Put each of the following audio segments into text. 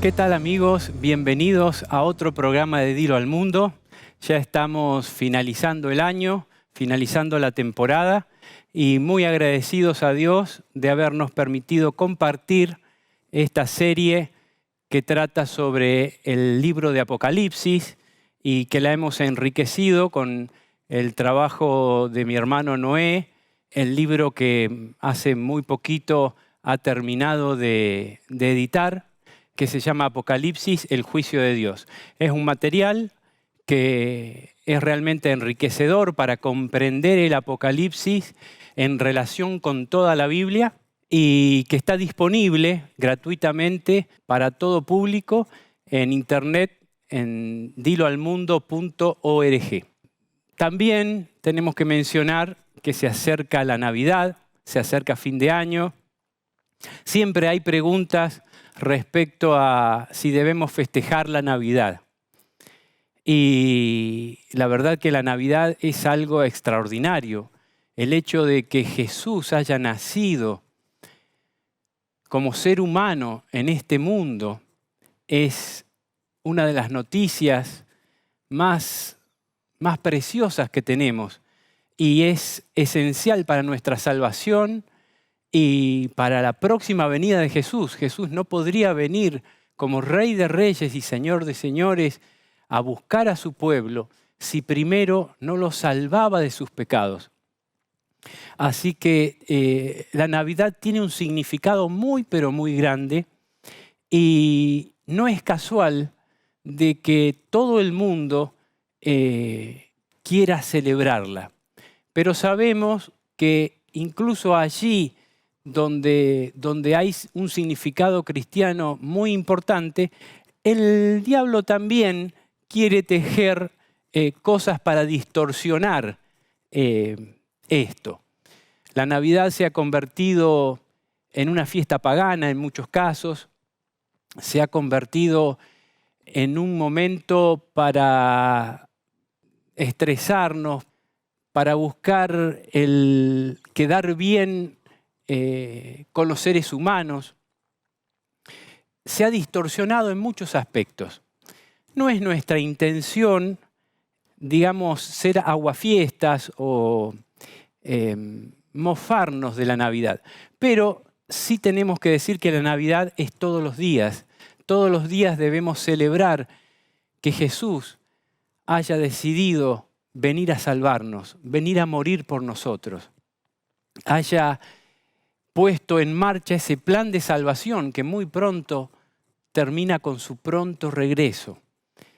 ¿Qué tal, amigos? Bienvenidos a otro programa de Dilo al Mundo. Ya estamos finalizando el año, finalizando la temporada y muy agradecidos a Dios de habernos permitido compartir esta serie que trata sobre el libro de Apocalipsis y que la hemos enriquecido con el trabajo de mi hermano Noé, el libro que hace muy poquito ha terminado de editar, que se llama Apocalipsis, el juicio de Dios. Es un material que es realmente enriquecedor para comprender el Apocalipsis en relación con toda la Biblia y que está disponible gratuitamente para todo público en internet en diloalmundo.org. También tenemos que mencionar que se acerca la Navidad, se acerca fin de año. Siempre hay preguntas respecto a si debemos festejar la Navidad. Y la verdad que la Navidad es algo extraordinario. El hecho de que Jesús haya nacido como ser humano en este mundo es una de las noticias más preciosas que tenemos y es esencial para nuestra salvación y para la próxima venida de Jesús. Jesús no podría venir como Rey de Reyes y Señor de Señores a buscar a su pueblo si primero no lo salvaba de sus pecados. Así que la Navidad tiene un significado muy, pero muy grande y no es casual de que todo el mundo quiera celebrarla. Pero sabemos que incluso allí donde hay un significado cristiano muy importante, el diablo también quiere tejer cosas para distorsionar esto. La Navidad se ha convertido en una fiesta pagana en muchos casos, se ha convertido en un momento para estresarnos, para buscar el quedar bien con los seres humanos. Se ha distorsionado en muchos aspectos. No es nuestra intención, digamos, ser aguafiestas o mofarnos de la Navidad. Pero sí tenemos que decir que la Navidad es todos los días. Todos los días debemos celebrar que Jesús haya decidido venir a salvarnos, venir a morir por nosotros. Haya puesto en marcha ese plan de salvación que muy pronto termina con su pronto regreso.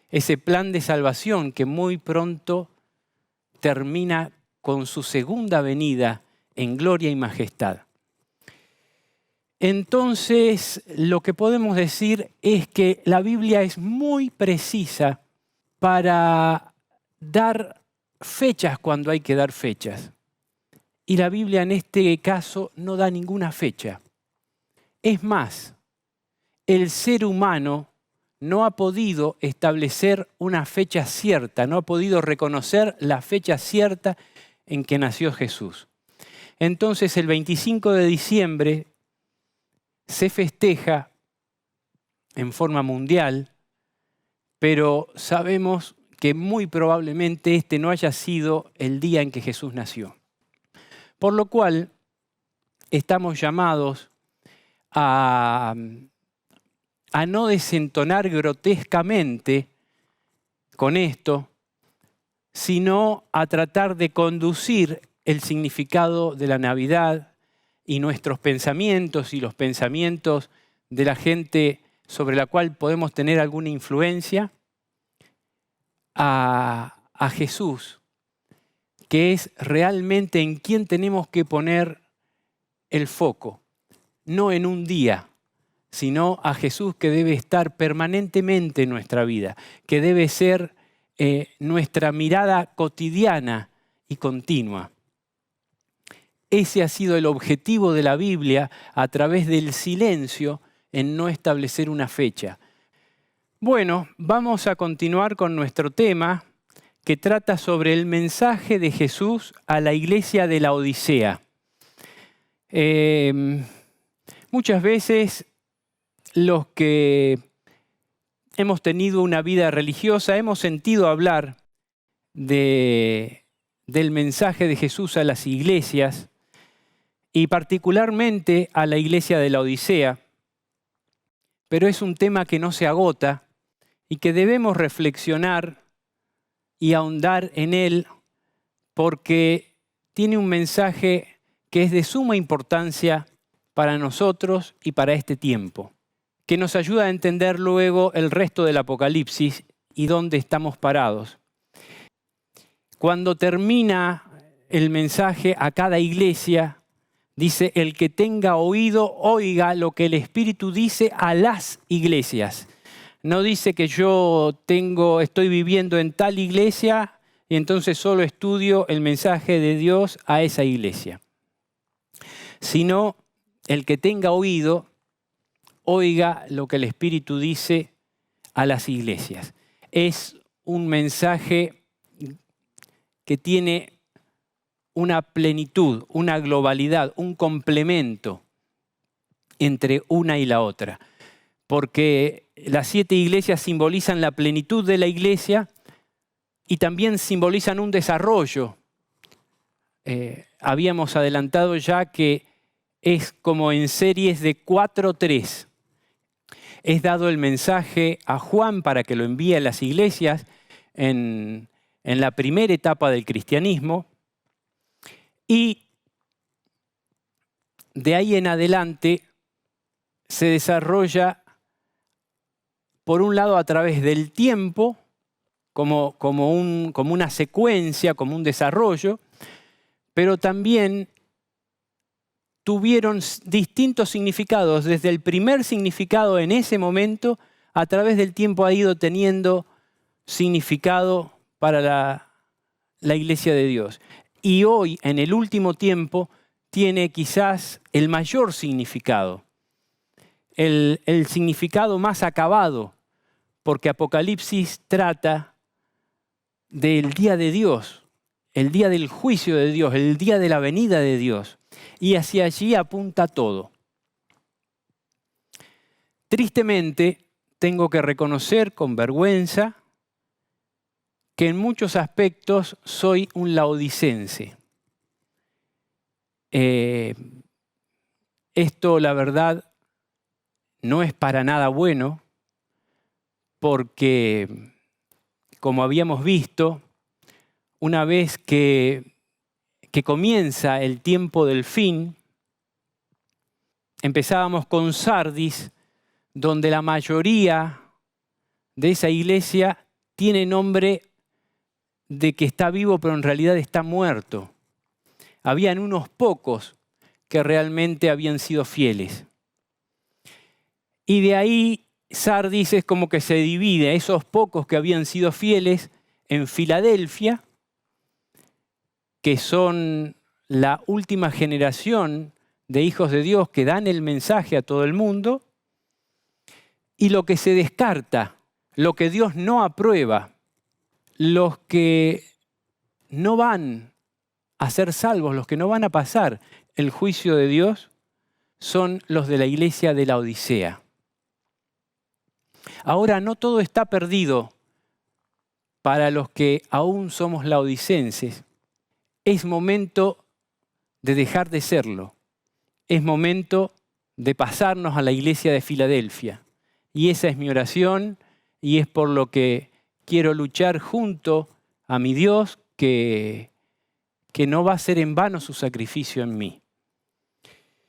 Ese plan de salvación que muy pronto termina con su segunda venida en gloria y majestad. Entonces, lo que podemos decir es que la Biblia es muy precisa para dar fechas cuando hay que dar fechas. Y la Biblia en este caso no da ninguna fecha. Es más, el ser humano no ha podido establecer una fecha cierta, no ha podido reconocer la fecha cierta en que nació Jesús. Entonces el 25 de diciembre se festeja en forma mundial, pero sabemos que muy probablemente este no haya sido el día en que Jesús nació. Por lo cual estamos llamados a no desentonar grotescamente con esto, sino a tratar de conducir el significado de la Navidad y nuestros pensamientos y los pensamientos de la gente sobre la cual podemos tener alguna influencia a Jesús, que es realmente en quien tenemos que poner el foco, no en un día, sino a Jesús que debe estar permanentemente en nuestra vida, que debe ser nuestra mirada cotidiana y continua. Ese ha sido el objetivo de la Biblia a través del silencio en no establecer una fecha. Bueno, vamos a continuar con nuestro tema que trata sobre el mensaje de Jesús a la iglesia de la Odisea. Muchas veces los que hemos tenido una vida religiosa, hemos sentido hablar del mensaje de Jesús a las iglesias y particularmente a la iglesia de la Odisea, pero es un tema que no se agota y que debemos reflexionar y ahondar en él porque tiene un mensaje que es de suma importancia para nosotros y para este tiempo, que nos ayuda a entender luego el resto del Apocalipsis y dónde estamos parados. Cuando termina el mensaje a cada iglesia, dice, el que tenga oído, oiga lo que el Espíritu dice a las iglesias. No dice que yo estoy viviendo en tal iglesia y entonces solo estudio el mensaje de Dios a esa iglesia. Sino el que tenga oído, oiga lo que el Espíritu dice a las iglesias. Es un mensaje que tiene una plenitud, una globalidad, un complemento entre una y la otra. Porque las 7 iglesias simbolizan la plenitud de la iglesia y también simbolizan un desarrollo. Habíamos adelantado ya que es como en series de 4-3. Es dado el mensaje a Juan para que lo envíe a las iglesias en la primera etapa del cristianismo. Y de ahí en adelante se desarrolla, por un lado, a través del tiempo, como una secuencia, como un desarrollo, pero también tuvieron distintos significados. Desde el primer significado en ese momento, a través del tiempo ha ido teniendo significado para la iglesia de Dios. Y hoy, en el último tiempo, tiene quizás el mayor significado, el significado más acabado, porque Apocalipsis trata del día de Dios, el día del juicio de Dios, el día de la venida de Dios. Y hacia allí apunta todo. Tristemente, tengo que reconocer con vergüenza que en muchos aspectos soy un laodicense. Esto, la verdad, no es para nada bueno, porque, como habíamos visto, una vez que comienza el tiempo del fin, empezábamos con Sardis, donde la mayoría de esa iglesia tiene nombre de que está vivo, pero en realidad está muerto. Habían unos pocos que realmente habían sido fieles. Y de ahí Sardis es como que se divide, esos pocos que habían sido fieles en Filadelfia, que son la última generación de hijos de Dios que dan el mensaje a todo el mundo, y lo que se descarta, lo que Dios no aprueba, los que no van a ser salvos, los que no van a pasar el juicio de Dios, son los de la iglesia de la Odisea. Ahora, no todo está perdido para los que aún somos laodicenses. Es momento de dejar de serlo. Es momento de pasarnos a la iglesia de Filadelfia. Y esa es mi oración y es por lo que quiero luchar junto a mi Dios, que no va a ser en vano su sacrificio en mí.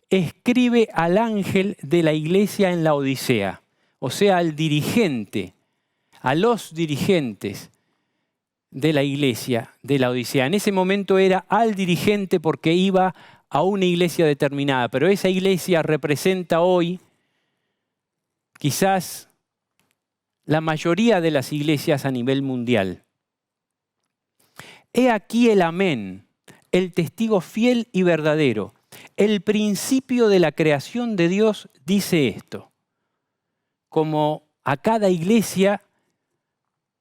Escribe al ángel de la iglesia en la Odisea, o sea, al dirigente, a los dirigentes de la iglesia de la Odisea. En ese momento era al dirigente porque iba a una iglesia determinada, pero esa iglesia representa hoy quizás la mayoría de las iglesias a nivel mundial. He aquí el amén, el testigo fiel y verdadero. El principio de la creación de Dios dice esto. Como a cada iglesia,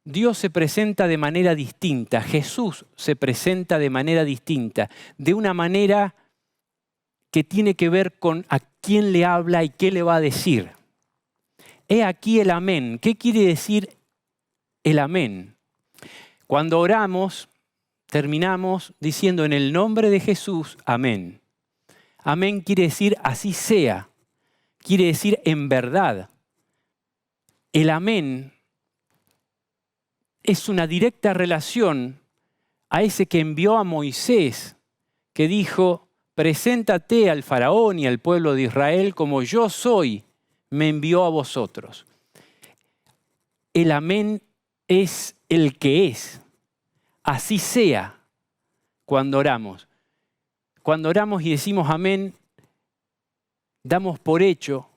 Dios se presenta de manera distinta, Jesús se presenta de manera distinta, de una manera que tiene que ver con a quién le habla y qué le va a decir. He aquí el amén. ¿Qué quiere decir el amén? Cuando oramos, terminamos diciendo en el nombre de Jesús, amén. Amén quiere decir así sea. Quiere decir en verdad. El amén es una directa relación a ese que envió a Moisés, que dijo, preséntate al faraón y al pueblo de Israel como yo soy, me envió a vosotros. El amén es el que es. Así sea cuando oramos. Cuando oramos y decimos amén, damos por hecho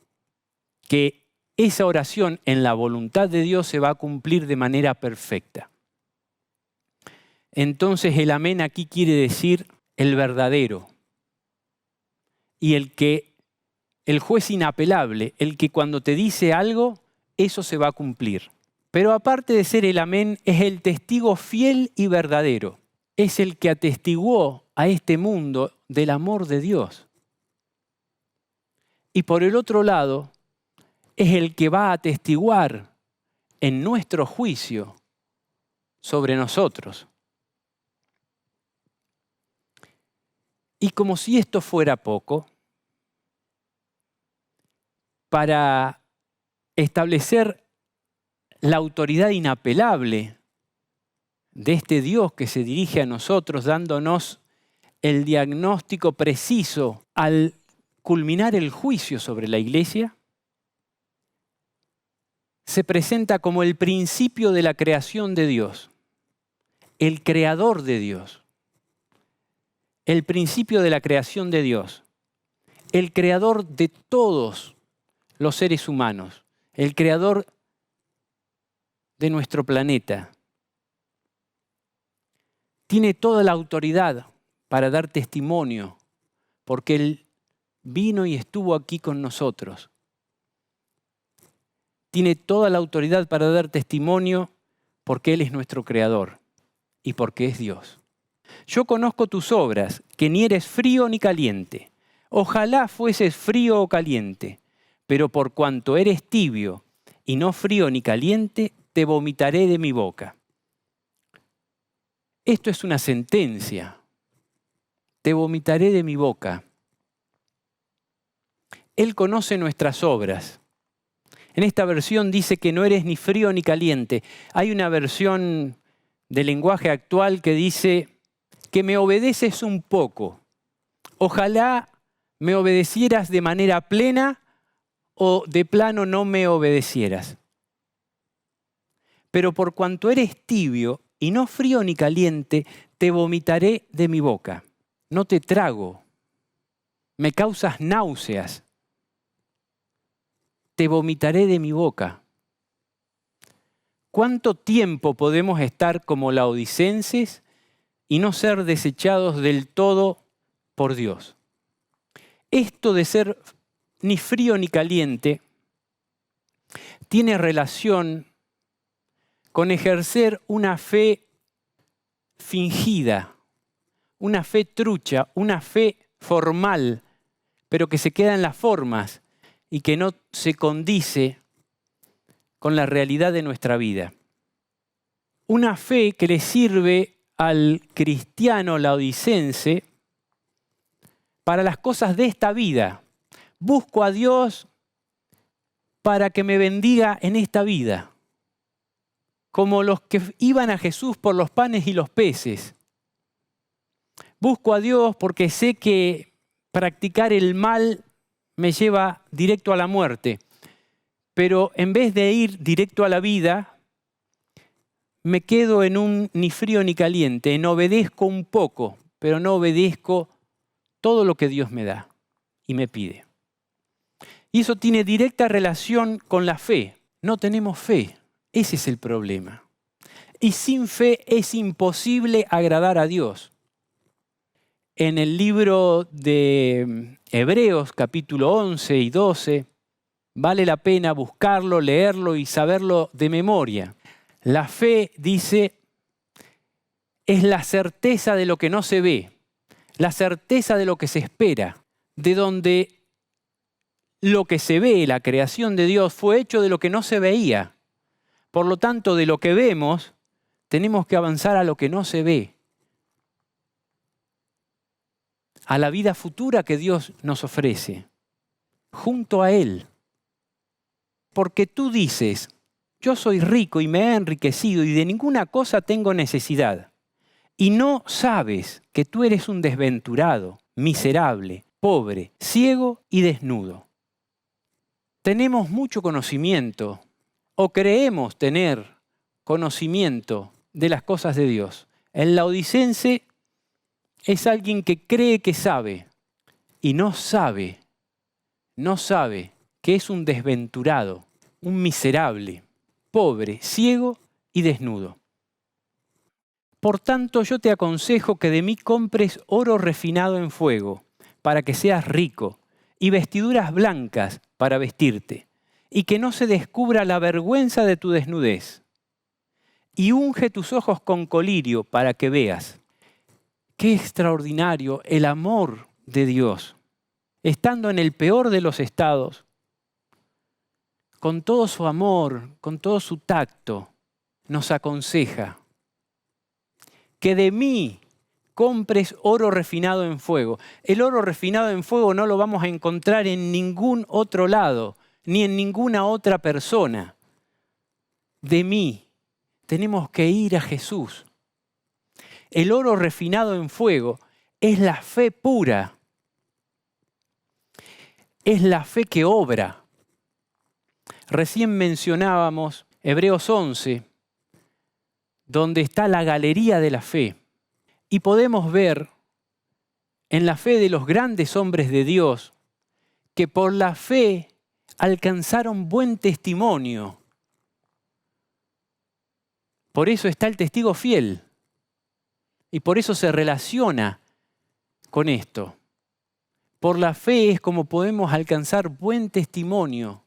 que esa oración en la voluntad de Dios se va a cumplir de manera perfecta. Entonces el amén aquí quiere decir el verdadero y el juez inapelable, el que cuando te dice algo, eso se va a cumplir. Pero aparte de ser el amén, es el testigo fiel y verdadero. Es el que atestiguó a este mundo del amor de Dios. Y por el otro lado, es el que va a atestiguar en nuestro juicio sobre nosotros. Y como si esto fuera poco, para establecer la autoridad inapelable de este Dios que se dirige a nosotros, dándonos el diagnóstico preciso al culminar el juicio sobre la iglesia, se presenta como el principio de la creación de Dios, el creador de Dios, el principio de la creación de Dios, el creador de todos los seres humanos, el creador de nuestro planeta. Tiene toda la autoridad para dar testimonio, porque Él vino y estuvo aquí con nosotros. Tiene toda la autoridad para dar testimonio porque Él es nuestro creador y porque es Dios. Yo conozco tus obras, que ni eres frío ni caliente. Ojalá fueses frío o caliente, pero por cuanto eres tibio y no frío ni caliente, te vomitaré de mi boca. Esto es una sentencia. Te vomitaré de mi boca. Él conoce nuestras obras. En esta versión dice que no eres ni frío ni caliente. Hay una versión de lenguaje actual que dice que me obedeces un poco. Ojalá me obedecieras de manera plena o de plano no me obedecieras. Pero por cuanto eres tibio y no frío ni caliente, te vomitaré de mi boca. No te trago. Me causas náuseas. Te vomitaré de mi boca. ¿Cuánto tiempo podemos estar como laodicenses y no ser desechados del todo por Dios? Esto de ser ni frío ni caliente tiene relación con ejercer una fe fingida, una fe trucha, una fe formal, pero que se queda en las formas y que no se condice con la realidad de nuestra vida. Una fe que le sirve al cristiano laodicense para las cosas de esta vida. Busco a Dios para que me bendiga en esta vida. Como los que iban a Jesús por los panes y los peces. Busco a Dios porque sé que practicar el mal me lleva directo a la muerte. Pero en vez de ir directo a la vida, me quedo en un ni frío ni caliente, en obedezco un poco, pero no obedezco todo lo que Dios me da y me pide. Y eso tiene directa relación con la fe. No tenemos fe. Ese es el problema. Y sin fe es imposible agradar a Dios. En el libro de Hebreos, capítulo 11 y 12, vale la pena buscarlo, leerlo y saberlo de memoria. La fe, dice, es la certeza de lo que no se ve, la certeza de lo que se espera, de donde lo que se ve, la creación de Dios, fue hecho de lo que no se veía. Por lo tanto, de lo que vemos, tenemos que avanzar a lo que no se ve, a la vida futura que Dios nos ofrece, junto a Él. Porque tú dices, yo soy rico y me he enriquecido y de ninguna cosa tengo necesidad. Y no sabes que tú eres un desventurado, miserable, pobre, ciego y desnudo. Tenemos mucho conocimiento, o creemos tener conocimiento de las cosas de Dios. El laodicense es alguien que cree que sabe y no sabe que es un desventurado, un miserable, pobre, ciego y desnudo. Por tanto, yo te aconsejo que de mí compres oro refinado en fuego, para que seas rico, y vestiduras blancas para vestirte, y que no se descubra la vergüenza de tu desnudez. Y unge tus ojos con colirio para que veas. Qué extraordinario el amor de Dios. Estando en el peor de los estados, con todo su amor, con todo su tacto, nos aconseja que de mí compres oro refinado en fuego. El oro refinado en fuego no lo vamos a encontrar en ningún otro lado, ni en ninguna otra persona. De mí tenemos que ir a Jesús. El oro refinado en fuego es la fe pura. Es la fe que obra. Recién mencionábamos Hebreos 11, donde está la galería de la fe. Y podemos ver en la fe de los grandes hombres de Dios que por la fe alcanzaron buen testimonio. Por eso está el testigo fiel. Y por eso se relaciona con esto. Por la fe es como podemos alcanzar buen testimonio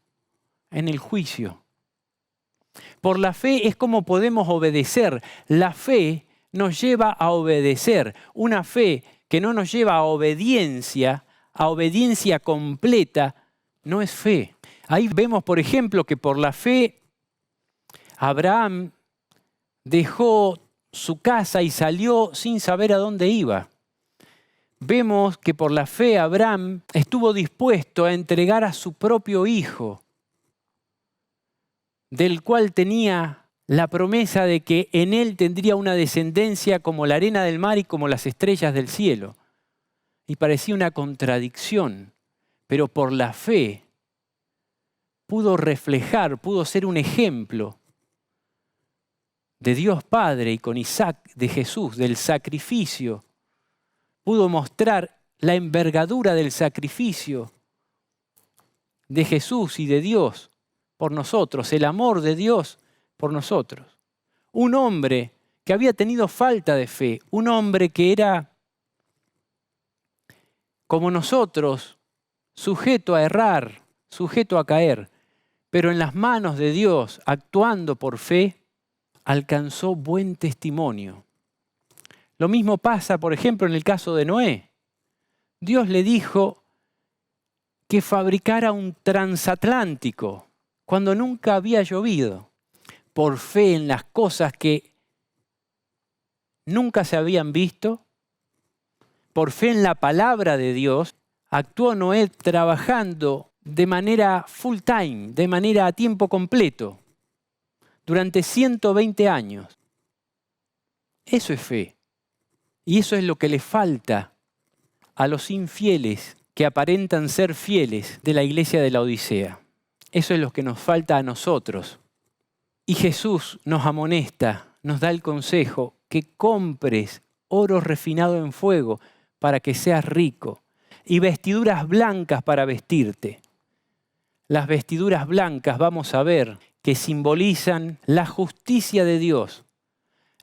en el juicio. Por la fe es como podemos obedecer. La fe nos lleva a obedecer. Una fe que no nos lleva a obediencia completa, no es fe. Ahí vemos, por ejemplo, que por la fe Abraham dejó su casa y salió sin saber a dónde iba. Vemos que por la fe Abraham estuvo dispuesto a entregar a su propio hijo, del cual tenía la promesa de que en él tendría una descendencia como la arena del mar y como las estrellas del cielo. Y parecía una contradicción, pero por la fe pudo reflejar, pudo ser un ejemplo de Dios Padre y con Isaac, de Jesús, del sacrificio. Pudo mostrar la envergadura del sacrificio de Jesús y de Dios por nosotros, el amor de Dios por nosotros. Un hombre que había tenido falta de fe, un hombre que era como nosotros, sujeto a errar, sujeto a caer, pero en las manos de Dios, actuando por fe, alcanzó buen testimonio. Lo mismo pasa, por ejemplo, en el caso de Noé. Dios le dijo que fabricara un transatlántico cuando nunca había llovido, por fe en las cosas que nunca se habían visto, por fe en la palabra de Dios, actuó Noé trabajando de manera full time, de manera a tiempo completo, durante 120 años. Eso es fe. Y eso es lo que le falta a los infieles que aparentan ser fieles de la iglesia de la Odisea. Eso es lo que nos falta a nosotros. Y Jesús nos amonesta, nos da el consejo que compres oro refinado en fuego para que seas rico y vestiduras blancas para vestirte. Las vestiduras blancas vamos a ver que simbolizan la justicia de Dios,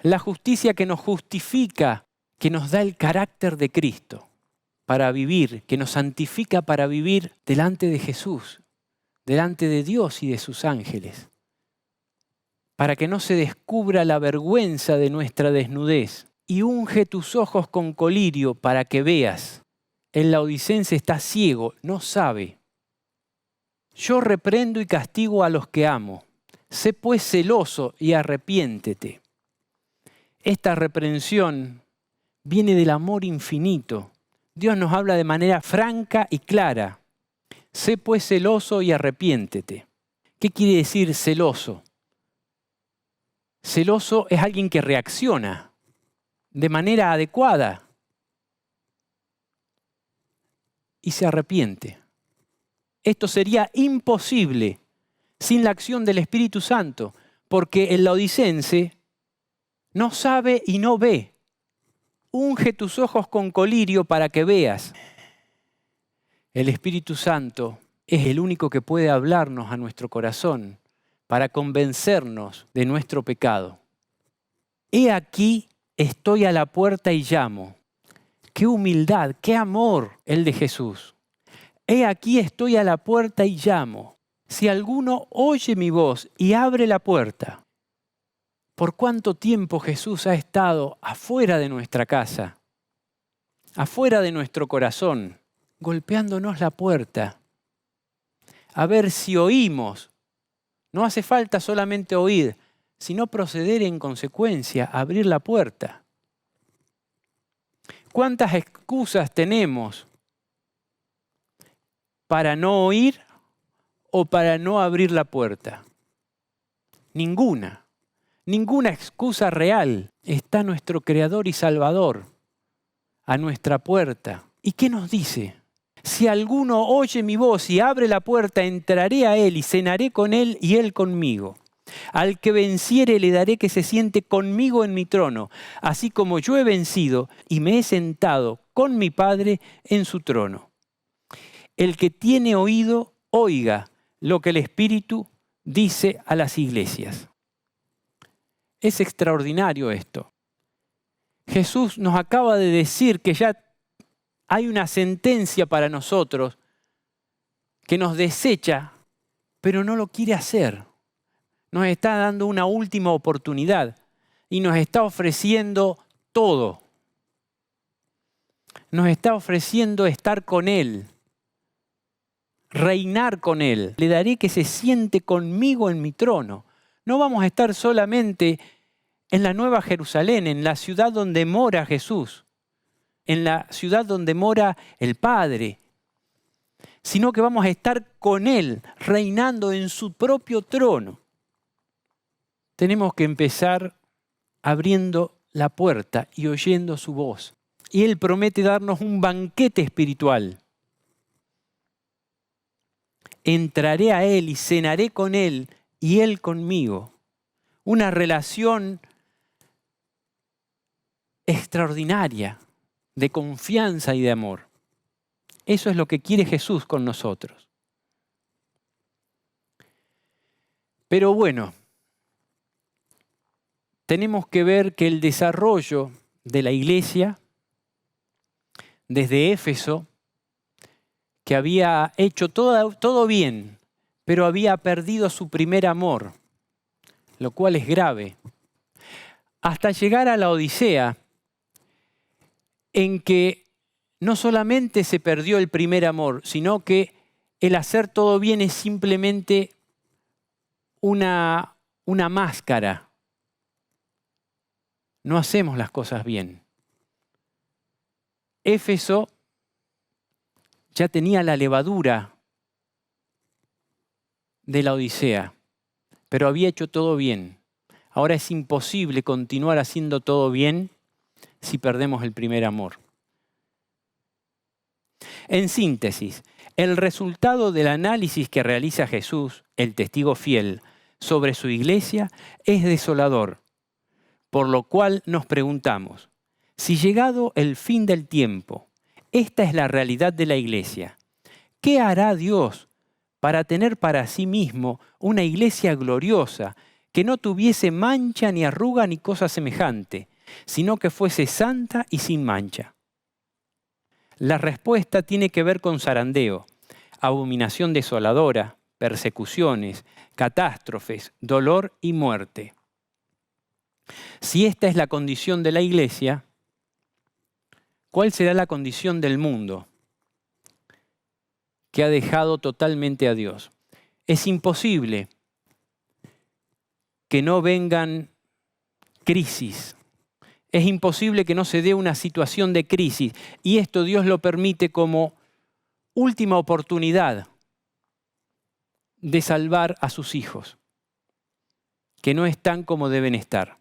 la justicia que nos justifica, que nos da el carácter de Cristo para vivir, que nos santifica para vivir delante de Jesús, delante de Dios y de sus ángeles, para que no se descubra la vergüenza de nuestra desnudez. Y unge tus ojos con colirio para que veas. El laodicense está ciego, no sabe. Yo reprendo y castigo a los que amo. Sé pues celoso y arrepiéntete. Esta reprensión viene del amor infinito. Dios nos habla de manera franca y clara. Sé pues celoso y arrepiéntete. ¿Qué quiere decir celoso? Celoso es alguien que reacciona de manera adecuada y se arrepiente. Esto sería imposible sin la acción del Espíritu Santo, porque el laodicense no sabe y no ve. Unge tus ojos con colirio para que veas. El Espíritu Santo es el único que puede hablarnos a nuestro corazón para convencernos de nuestro pecado. He aquí, estoy a la puerta y llamo. Qué humildad, qué amor el de Jesús. He aquí, estoy a la puerta y llamo. Si alguno oye mi voz y abre la puerta. ¿Por cuánto tiempo Jesús ha estado afuera de nuestra casa, afuera de nuestro corazón, golpeándonos la puerta? A ver si oímos. No hace falta solamente oír, sino proceder en consecuencia, abrir la puerta. ¿Cuántas excusas tenemos para no oír o para no abrir la puerta? Ninguna. Ninguna excusa real. Está nuestro Creador y Salvador a nuestra puerta. ¿Y qué nos dice? Si alguno oye mi voz y abre la puerta, entraré a él y cenaré con él y él conmigo. Al que venciere le daré que se siente conmigo en mi trono, así como yo he vencido y me he sentado con mi Padre en su trono. El que tiene oído, oiga lo que el Espíritu dice a las iglesias. Es extraordinario esto. Jesús nos acaba de decir que ya hay una sentencia para nosotros que nos desecha, pero no lo quiere hacer. Nos está dando una última oportunidad y nos está ofreciendo todo. Nos está ofreciendo estar con Él, reinar con Él. Le daré que se siente conmigo en mi trono. No vamos a estar solamente en la Nueva Jerusalén, en la ciudad donde mora Jesús, en la ciudad donde mora el Padre, sino que vamos a estar con Él, reinando en su propio trono. Tenemos que empezar abriendo la puerta y oyendo su voz. Y Él promete darnos un banquete espiritual. Entraré a Él y cenaré con Él y Él conmigo. Una relación extraordinaria de confianza y de amor. Eso es lo que quiere Jesús con nosotros. Pero bueno, tenemos que ver que el desarrollo de la iglesia, desde Éfeso, que había hecho todo bien, pero había perdido su primer amor, lo cual es grave, hasta llegar a la Odisea, en que no solamente se perdió el primer amor, sino que el hacer todo bien es simplemente una máscara. No hacemos las cosas bien. Éfeso ya tenía la levadura de la Odisea, pero había hecho todo bien. Ahora es imposible continuar haciendo todo bien si perdemos el primer amor. En síntesis, el resultado del análisis que realiza Jesús, el testigo fiel, sobre su iglesia es desolador, por lo cual nos preguntamos, si llegado el fin del tiempo, esta es la realidad de la iglesia, ¿qué hará Dios para tener para sí mismo una iglesia gloriosa que no tuviese mancha ni arruga ni cosa semejante, sino que fuese santa y sin mancha? La respuesta tiene que ver con zarandeo, abominación desoladora, persecuciones, catástrofes, dolor y muerte. Si esta es la condición de la iglesia, ¿cuál será la condición del mundo que ha dejado totalmente a Dios? Es imposible que no vengan crisis. Es imposible que no se dé una situación de crisis. Y esto Dios lo permite como última oportunidad de salvar a sus hijos, que no están como deben estar.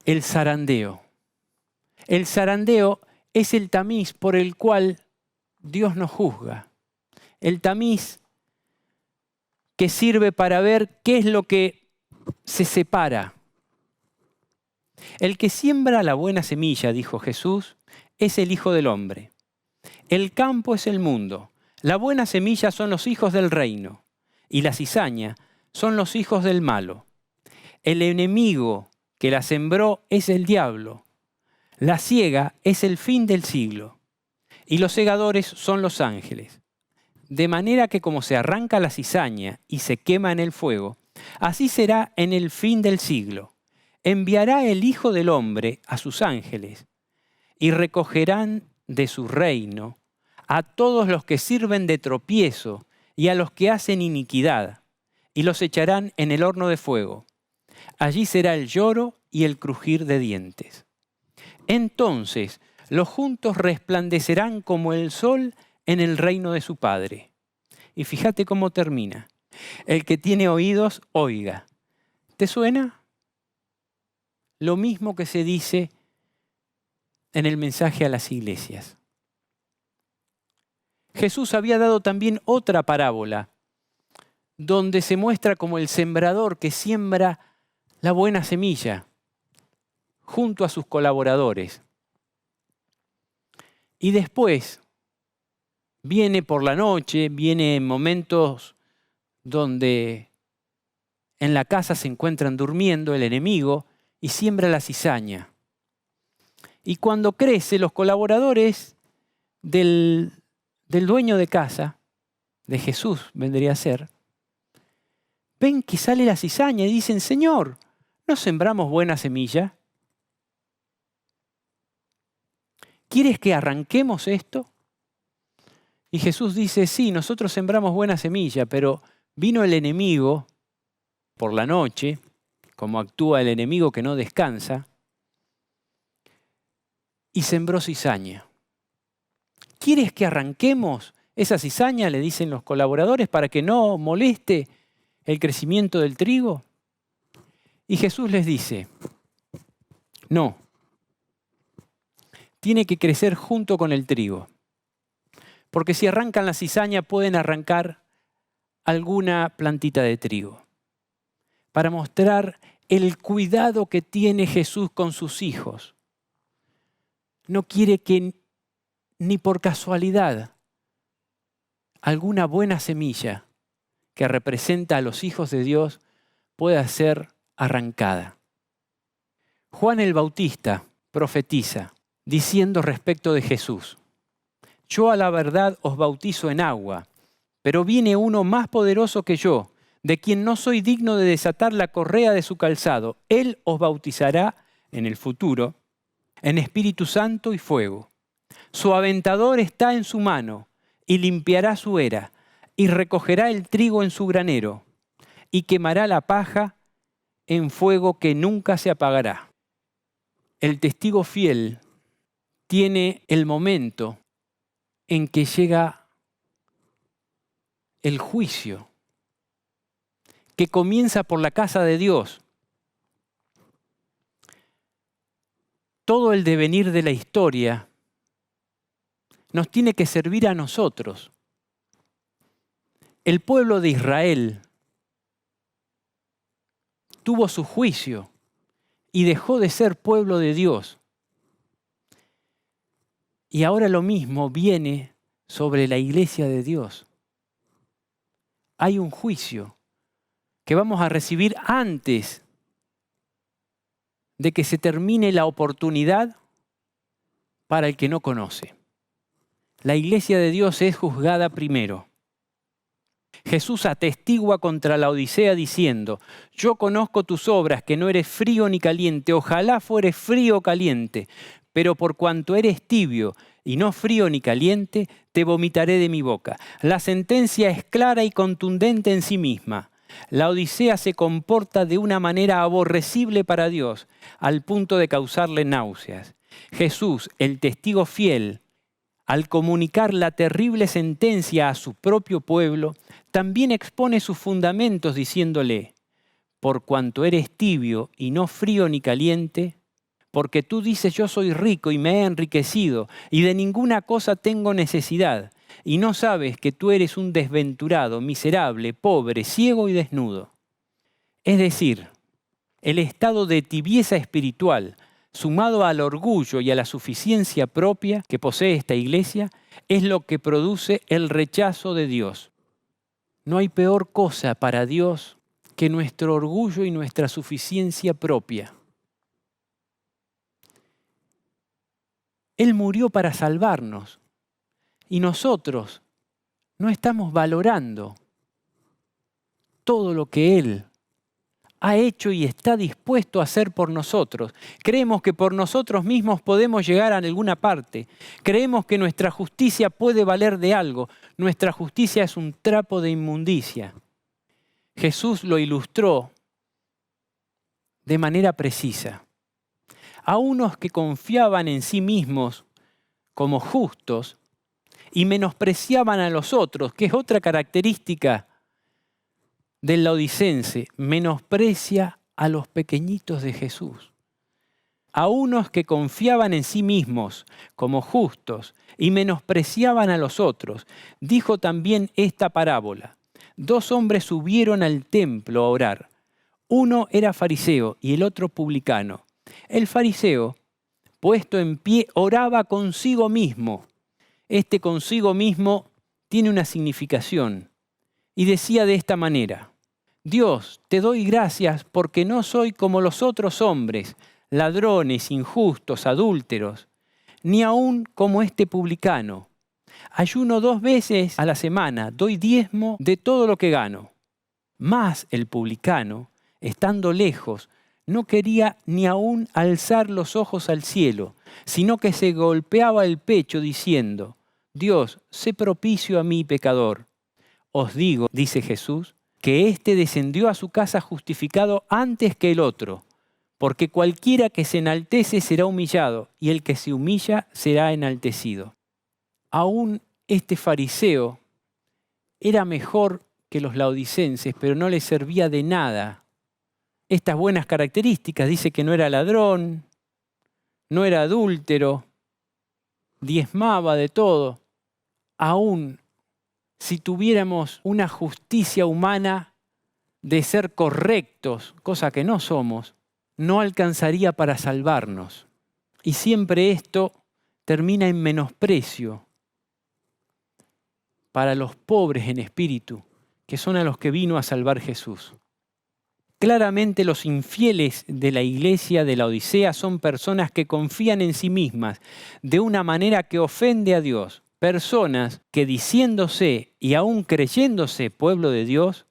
El zarandeo. El zarandeo es el tamiz por el cual Dios nos juzga. El tamiz que sirve para ver qué es lo que se separa. El que siembra la buena semilla, dijo Jesús, es el Hijo del Hombre. El campo es el mundo. La buena semilla son los hijos del reino. Y la cizaña son los hijos del malo. El enemigo que la sembró es el diablo. La siega es el fin del siglo. Y los segadores son los ángeles. De manera que como se arranca la cizaña y se quema en el fuego, así será en el fin del siglo. Enviará el Hijo del Hombre a sus ángeles y recogerán de su reino a todos los que sirven de tropiezo y a los que hacen iniquidad, y los echarán en el horno de fuego. Allí será el lloro y el crujir de dientes. Entonces los justos resplandecerán como el sol en el reino de su Padre. Y fíjate cómo termina. El que tiene oídos, oiga. ¿Te suena? Lo mismo que se dice en el mensaje a las iglesias. Jesús había dado también otra parábola, donde se muestra como el sembrador que siembra la buena semilla junto a sus colaboradores. Y después viene por la noche, viene en momentos donde en la casa se encuentran durmiendo el enemigo y siembra la cizaña. Y cuando crece, los colaboradores del dueño de casa, de Jesús vendría a ser, ven que sale la cizaña y dicen, Señor, ¿no sembramos buena semilla? ¿Quieres que arranquemos esto? Y Jesús dice, sí, nosotros sembramos buena semilla, pero vino el enemigo por la noche, como actúa el enemigo que no descansa, y sembró cizaña. ¿Quieres que arranquemos esa cizaña? Le dicen los colaboradores, para que no moleste el crecimiento del trigo. Y Jesús les dice, no, tiene que crecer junto con el trigo. Porque si arrancan la cizaña pueden arrancar alguna plantita de trigo. Para mostrar el cuidado que tiene Jesús con sus hijos. No quiere que ni por casualidad alguna buena semilla que representa a los hijos de Dios pueda ser arrancada. Juan el Bautista profetiza diciendo respecto de Jesús, yo a la verdad os bautizo en agua, pero viene uno más poderoso que yo, de quien no soy digno de desatar la correa de su calzado. Él os bautizará en el futuro en Espíritu Santo y fuego. Su aventador está en su mano y limpiará su era y recogerá el trigo en su granero y quemará la paja en fuego que nunca se apagará. El testigo fiel tiene el momento en que llega el juicio, que comienza por la casa de Dios. Todo el devenir de la historia nos tiene que servir a nosotros. El pueblo de Israel tuvo su juicio y dejó de ser pueblo de Dios. Y ahora lo mismo viene sobre la iglesia de Dios. Hay un juicio que vamos a recibir antes de que se termine la oportunidad para el que no conoce. La iglesia de Dios es juzgada primero. Jesús atestigua contra la Odisea diciendo, yo conozco tus obras, que no eres frío ni caliente, ojalá fueres frío o caliente, Pero por cuanto eres tibio y no frío ni caliente, te vomitaré de mi boca. La sentencia es clara y contundente en sí misma. La Odisea se comporta de una manera aborrecible para Dios, al punto de causarle náuseas. Jesús, el testigo fiel, al comunicar la terrible sentencia a su propio pueblo, también expone sus fundamentos diciéndole: por cuanto eres tibio y no frío ni caliente, porque tú dices yo soy rico y me he enriquecido y de ninguna cosa tengo necesidad, y no sabes que tú eres un desventurado, miserable, pobre, ciego y desnudo. Es decir, el estado de tibieza espiritual, sumado al orgullo y a la suficiencia propia que posee esta iglesia, es lo que produce el rechazo de Dios. No hay peor cosa para Dios que nuestro orgullo y nuestra suficiencia propia. Él murió para salvarnos y nosotros no estamos valorando todo lo que Él ha hecho y está dispuesto a hacer por nosotros. Creemos que por nosotros mismos podemos llegar a alguna parte. Creemos que nuestra justicia puede valer de algo. Nuestra justicia es un trapo de inmundicia. Jesús lo ilustró de manera precisa. A unos que confiaban en sí mismos como justos y menospreciaban a los otros, que es otra característica del laodicense, menosprecia a los pequeñitos de Jesús. A unos que confiaban en sí mismos como justos y menospreciaban a los otros, dijo también esta parábola. 2 hombres subieron al templo a orar. Uno era fariseo y el otro publicano. El fariseo, puesto en pie, oraba consigo mismo. Este consigo mismo tiene una significación. Y decía de esta manera: Dios, te doy gracias porque no soy como los otros hombres, ladrones, injustos, adúlteros, ni aun como este publicano. Ayuno 2 veces a la semana, doy diezmo de todo lo que gano. Mas el publicano, estando lejos, no quería ni aún alzar los ojos al cielo, sino que se golpeaba el pecho diciendo: Dios, sé propicio a mí, pecador. Os digo, dice Jesús, que éste descendió a su casa justificado antes que el otro, porque cualquiera que se enaltece será humillado, y el que se humilla será enaltecido. Aún este fariseo era mejor que los laodicenses, pero no le servía de nada estas buenas características. Dice que no era ladrón, no era adúltero, diezmaba de todo. Aún si tuviéramos una justicia humana de ser correctos, cosa que no somos, no alcanzaría para salvarnos. Y siempre esto termina en menosprecio para los pobres en espíritu, que son a los que vino a salvar Jesús. Claramente los infieles de la iglesia de la Odisea son personas que confían en sí mismas de una manera que ofende a Dios. Personas que diciéndose y aún creyéndose pueblo de Dios,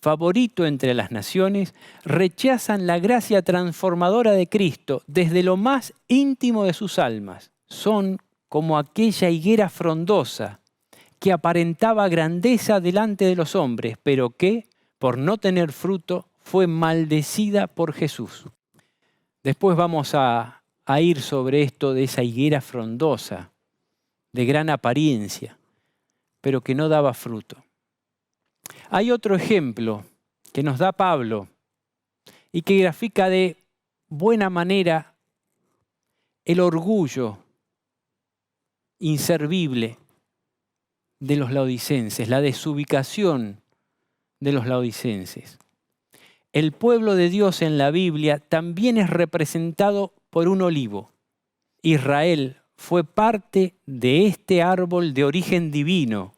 favorito entre las naciones, rechazan la gracia transformadora de Cristo desde lo más íntimo de sus almas. Son como aquella higuera frondosa que aparentaba grandeza delante de los hombres, pero que, por no tener fruto, fue maldecida por Jesús. Después vamos a ir sobre esto de esa higuera frondosa, de gran apariencia, pero que no daba fruto. Hay otro ejemplo que nos da Pablo y que grafica de buena manera el orgullo inservible de los laodicenses, la desubicación de los laodicenses. El pueblo de Dios en la Biblia también es representado por un olivo. Israel fue parte de este árbol de origen divino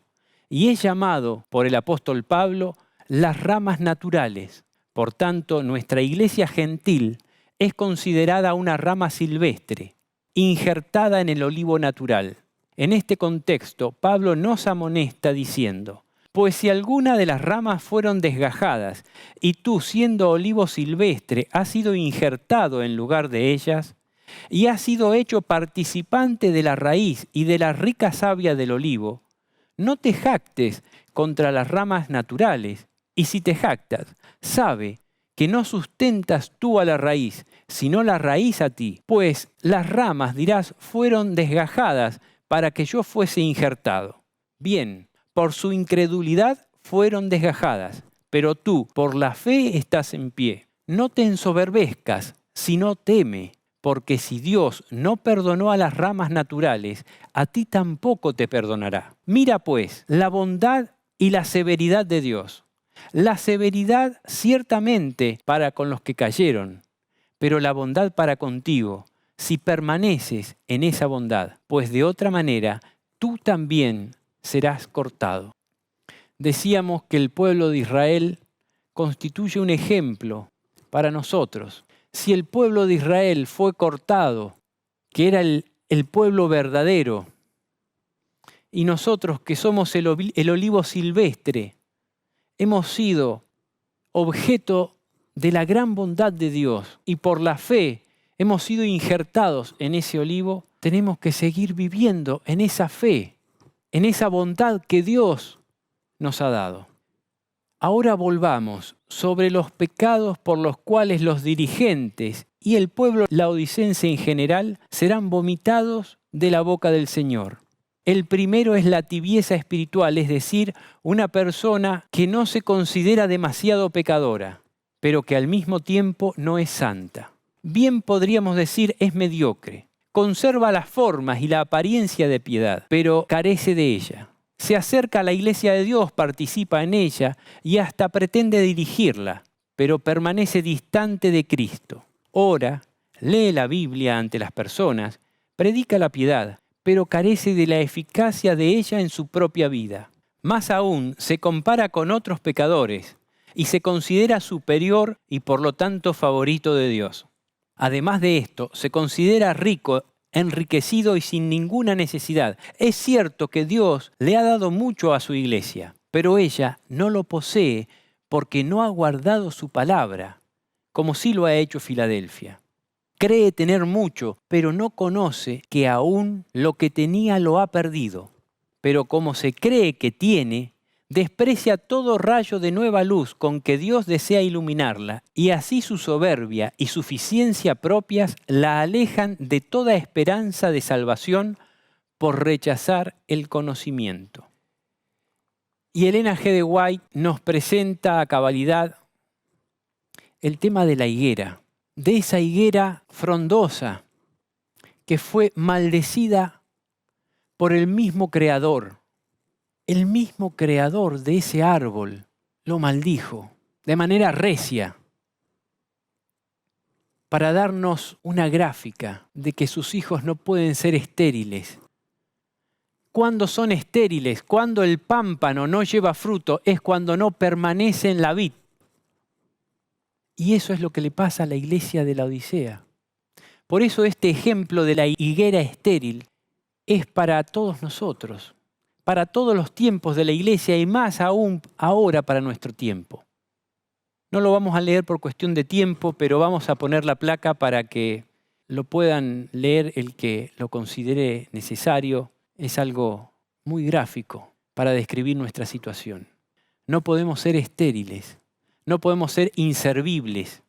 y es llamado por el apóstol Pablo las ramas naturales. Por tanto, nuestra iglesia gentil es considerada una rama silvestre, injertada en el olivo natural. En este contexto, Pablo nos amonesta diciendo: pues si alguna de las ramas fueron desgajadas y tú, siendo olivo silvestre, has sido injertado en lugar de ellas, y has sido hecho participante de la raíz y de la rica savia del olivo, no te jactes contra las ramas naturales, y si te jactas, sabe que no sustentas tú a la raíz, sino la raíz a ti, pues las ramas, dirás, fueron desgajadas para que yo fuese injertado. Bien, por su incredulidad fueron desgajadas, pero tú por la fe estás en pie. No te ensoberbezcas, sino teme, porque si Dios no perdonó a las ramas naturales, a ti tampoco te perdonará. Mira pues la bondad y la severidad de Dios. La severidad ciertamente para con los que cayeron, pero la bondad para contigo, si permaneces en esa bondad, pues de otra manera tú también serás cortado. Decíamos que el pueblo de Israel constituye un ejemplo para nosotros. Si el pueblo de Israel fue cortado, que era el pueblo verdadero, y nosotros que somos el olivo silvestre, hemos sido objeto de la gran bondad de Dios y por la fe hemos sido injertados en ese olivo, tenemos que seguir viviendo en esa fe, en esa bondad que Dios nos ha dado. Ahora volvamos sobre los pecados por los cuales los dirigentes y el pueblo laodicense en general serán vomitados de la boca del Señor. El primero es la tibieza espiritual, es decir, una persona que no se considera demasiado pecadora, pero que al mismo tiempo no es santa. Bien podríamos decir es mediocre. Conserva las formas y la apariencia de piedad, pero carece de ella. Se acerca a la iglesia de Dios, participa en ella y hasta pretende dirigirla, pero permanece distante de Cristo. Ora, lee la Biblia ante las personas, predica la piedad, pero carece de la eficacia de ella en su propia vida. Más aún, se compara con otros pecadores y se considera superior y por lo tanto favorito de Dios. Además de esto, se considera rico, enriquecido y sin ninguna necesidad. Es cierto que Dios le ha dado mucho a su iglesia, pero ella no lo posee porque no ha guardado su palabra, como sí lo ha hecho Filadelfia. Cree tener mucho, pero no conoce que aún lo que tenía lo ha perdido. Pero como se cree que tiene, desprecia todo rayo de nueva luz con que Dios desea iluminarla, y así su soberbia y suficiencia propias la alejan de toda esperanza de salvación por rechazar el conocimiento. Y Elena G. de White nos presenta a cabalidad el tema de la higuera, de esa higuera frondosa que fue maldecida por el mismo Creador. El mismo Creador de ese árbol lo maldijo de manera recia para darnos una gráfica de que sus hijos no pueden ser estériles. Cuando son estériles, cuando el pámpano no lleva fruto, es cuando no permanece en la vid. Y eso es lo que le pasa a la iglesia de la Odisea. Por eso este ejemplo de la higuera estéril es para todos nosotros, para todos los tiempos de la iglesia y más aún ahora para nuestro tiempo. No lo vamos a leer por cuestión de tiempo, pero vamos a poner la placa para que lo puedan leer el que lo considere necesario. Es algo muy gráfico para describir nuestra situación. No podemos ser estériles. No podemos ser inservibles.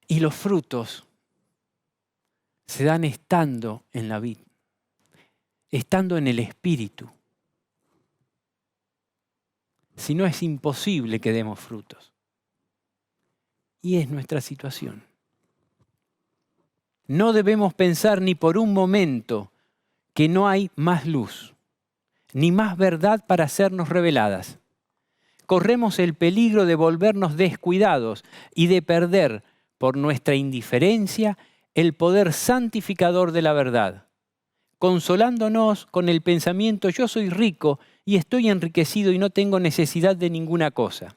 Y los frutos se dan estando en la vid, estando en el Espíritu. Si no, es imposible que demos frutos. Y es nuestra situación. No debemos pensar ni por un momento que no hay más luz, ni más verdad para hacernos reveladas. Corremos el peligro de volvernos descuidados y de perder, por nuestra indiferencia, el poder santificador de la verdad, consolándonos con el pensamiento yo soy rico y estoy enriquecido y no tengo necesidad de ninguna cosa,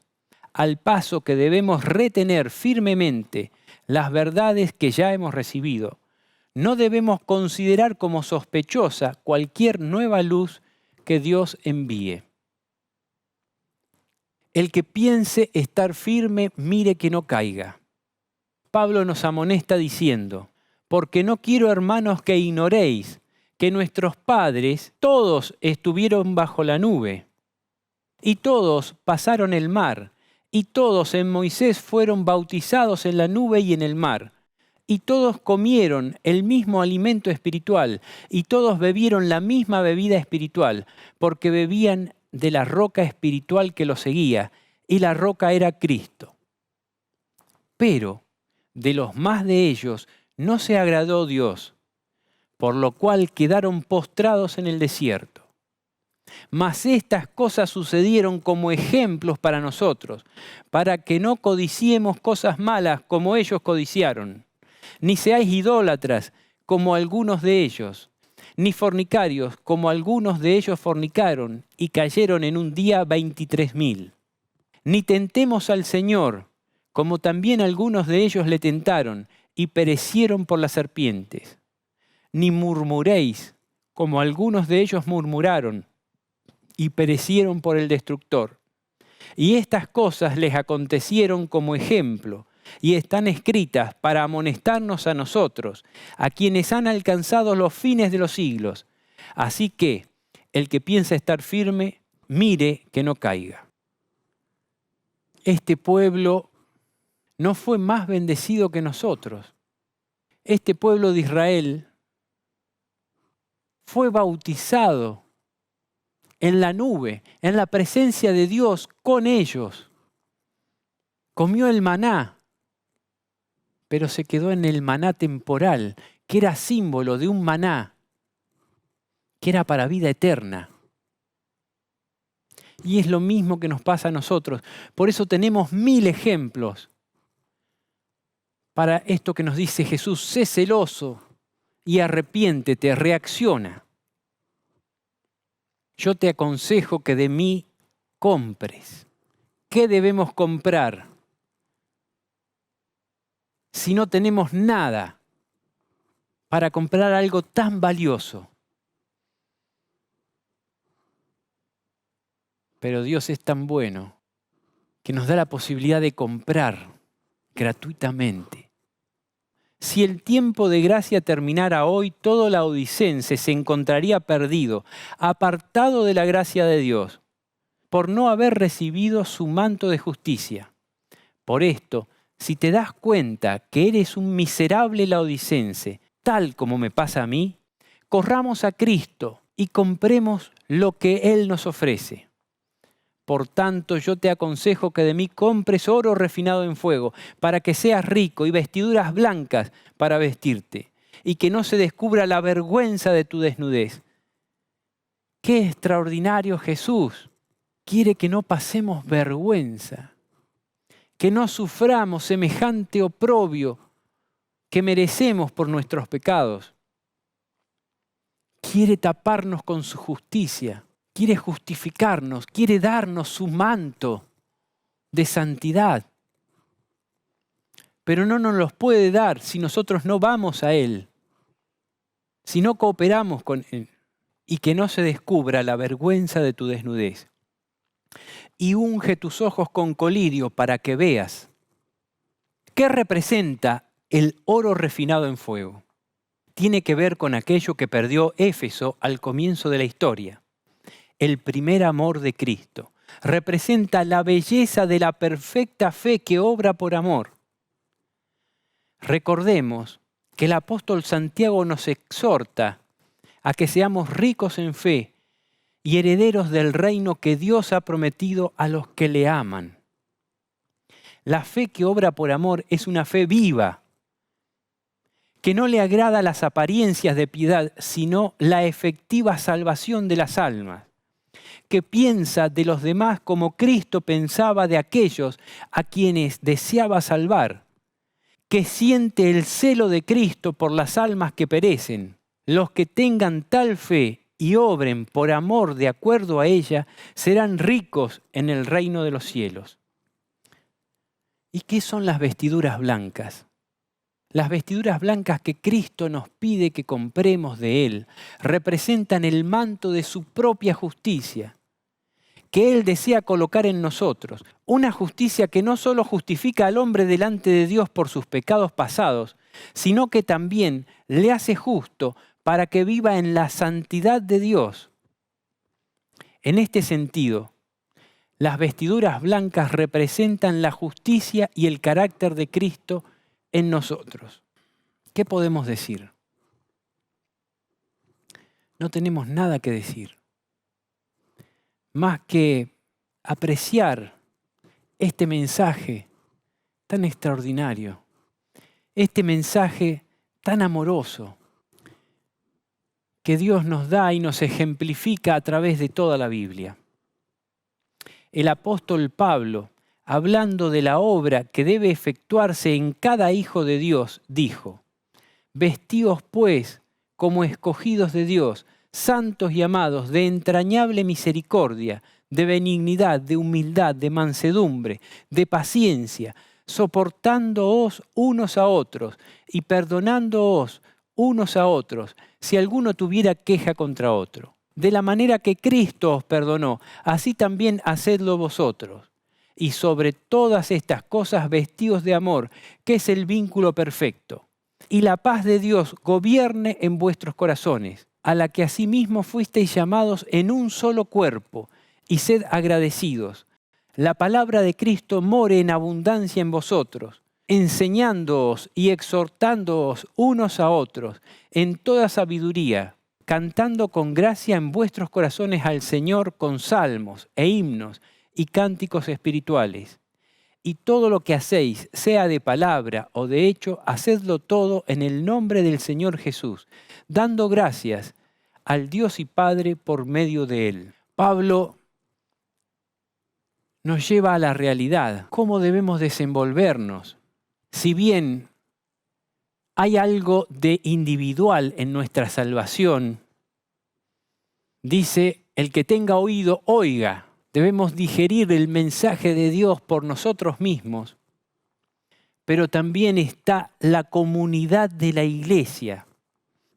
al paso que debemos retener firmemente las verdades que ya hemos recibido. No debemos considerar como sospechosa cualquier nueva luz que Dios envíe. El que piense estar firme, mire que no caiga. Pablo nos amonesta diciendo, porque no quiero, hermanos, que ignoréis que nuestros padres todos estuvieron bajo la nube, y todos pasaron el mar, y todos en Moisés fueron bautizados en la nube y en el mar, y todos comieron el mismo alimento espiritual, y todos bebieron la misma bebida espiritual, porque bebían de la roca espiritual que los seguía, y la roca era Cristo. Pero de los más de ellos no se agradó Dios, por lo cual quedaron postrados en el desierto. Mas estas cosas sucedieron como ejemplos para nosotros, para que no codiciemos cosas malas como ellos codiciaron, ni seáis idólatras como algunos de ellos, ni fornicarios como algunos de ellos fornicaron y cayeron en un día 23.000. Ni tentemos al Señor, como también algunos de ellos le tentaron y perecieron por las serpientes. Ni murmuréis, como algunos de ellos murmuraron y perecieron por el destructor. Y estas cosas les acontecieron como ejemplo, y están escritas para amonestarnos a nosotros, a quienes han alcanzado los fines de los siglos. Así que el que piensa estar firme, mire que no caiga. Este pueblo no fue más bendecido que nosotros. Este pueblo de Israel fue bautizado en la nube, en la presencia de Dios con ellos. Comió el maná, pero se quedó en el maná temporal, que era símbolo de un maná, que era para vida eterna. Y es lo mismo que nos pasa a nosotros. Por eso tenemos 1000 ejemplos para esto que nos dice Jesús: sé celoso y arrepiéntete, reacciona. Yo te aconsejo que de mí compres. ¿Qué debemos comprar? Si no tenemos nada para comprar algo tan valioso. Pero Dios es tan bueno que nos da la posibilidad de comprar gratuitamente. Si el tiempo de gracia terminara hoy, todo laodicense se encontraría perdido, apartado de la gracia de Dios, por no haber recibido su manto de justicia. Por esto, si te das cuenta que eres un miserable laodicense, tal como me pasa a mí, corramos a Cristo y compremos lo que Él nos ofrece. Por tanto, yo te aconsejo que de mí compres oro refinado en fuego, para que seas rico, y vestiduras blancas para vestirte, y que no se descubra la vergüenza de tu desnudez. ¡Qué extraordinario Jesús! Quiere que no pasemos vergüenza, que no suframos semejante oprobio que merecemos por nuestros pecados. Quiere taparnos con su justicia. Quiere justificarnos, quiere darnos su manto de santidad. Pero no nos los puede dar si nosotros no vamos a Él, si no cooperamos con Él, y que no se descubra la vergüenza de tu desnudez. Y unge tus ojos con colirio para que veas. ¿Qué representa el oro refinado en fuego? Tiene que ver con aquello que perdió Éfeso al comienzo de la historia. El primer amor de Cristo. Representa la belleza de la perfecta fe que obra por amor. Recordemos que el apóstol Santiago nos exhorta a que seamos ricos en fe y herederos del reino que Dios ha prometido a los que le aman. La fe que obra por amor es una fe viva, que no le agrada las apariencias de piedad, sino la efectiva salvación de las almas, que piensa de los demás como Cristo pensaba de aquellos a quienes deseaba salvar, que siente el celo de Cristo por las almas que perecen. Los que tengan tal fe y obren por amor de acuerdo a ella, serán ricos en el reino de los cielos. ¿Y qué son las vestiduras blancas? Las vestiduras blancas que Cristo nos pide que compremos de Él representan el manto de su propia justicia, que Él desea colocar en nosotros. Una justicia que no solo justifica al hombre delante de Dios por sus pecados pasados, sino que también le hace justo para que viva en la santidad de Dios. En este sentido, las vestiduras blancas representan la justicia y el carácter de Cristo en nosotros. ¿Qué podemos decir? No tenemos nada que decir, más que apreciar este mensaje tan extraordinario, este mensaje tan amoroso que Dios nos da y nos ejemplifica a través de toda la Biblia. El apóstol Pablo, hablando de la obra que debe efectuarse en cada hijo de Dios, dijo: «Vestíos pues como escogidos de Dios, santos y amados, de entrañable misericordia, de benignidad, de humildad, de mansedumbre, de paciencia, soportándoos unos a otros y perdonándoos unos a otros, si alguno tuviera queja contra otro. De la manera que Cristo os perdonó, así también hacedlo vosotros. Y sobre todas estas cosas vestíos de amor, que es el vínculo perfecto. Y la paz de Dios gobierne en vuestros corazones, a la que asimismo fuisteis llamados en un solo cuerpo, y sed agradecidos. La palabra de Cristo more en abundancia en vosotros, enseñándoos y exhortándoos unos a otros en toda sabiduría, cantando con gracia en vuestros corazones al Señor con salmos e himnos y cánticos espirituales. Y todo lo que hacéis, sea de palabra o de hecho, hacedlo todo en el nombre del Señor Jesús, dando gracias al Dios y Padre por medio de Él». Pablo nos lleva a la realidad, cómo debemos desenvolvernos. Si bien hay algo de individual en nuestra salvación, dice: el que tenga oído, oiga. Debemos digerir el mensaje de Dios por nosotros mismos, pero también está la comunidad de la iglesia,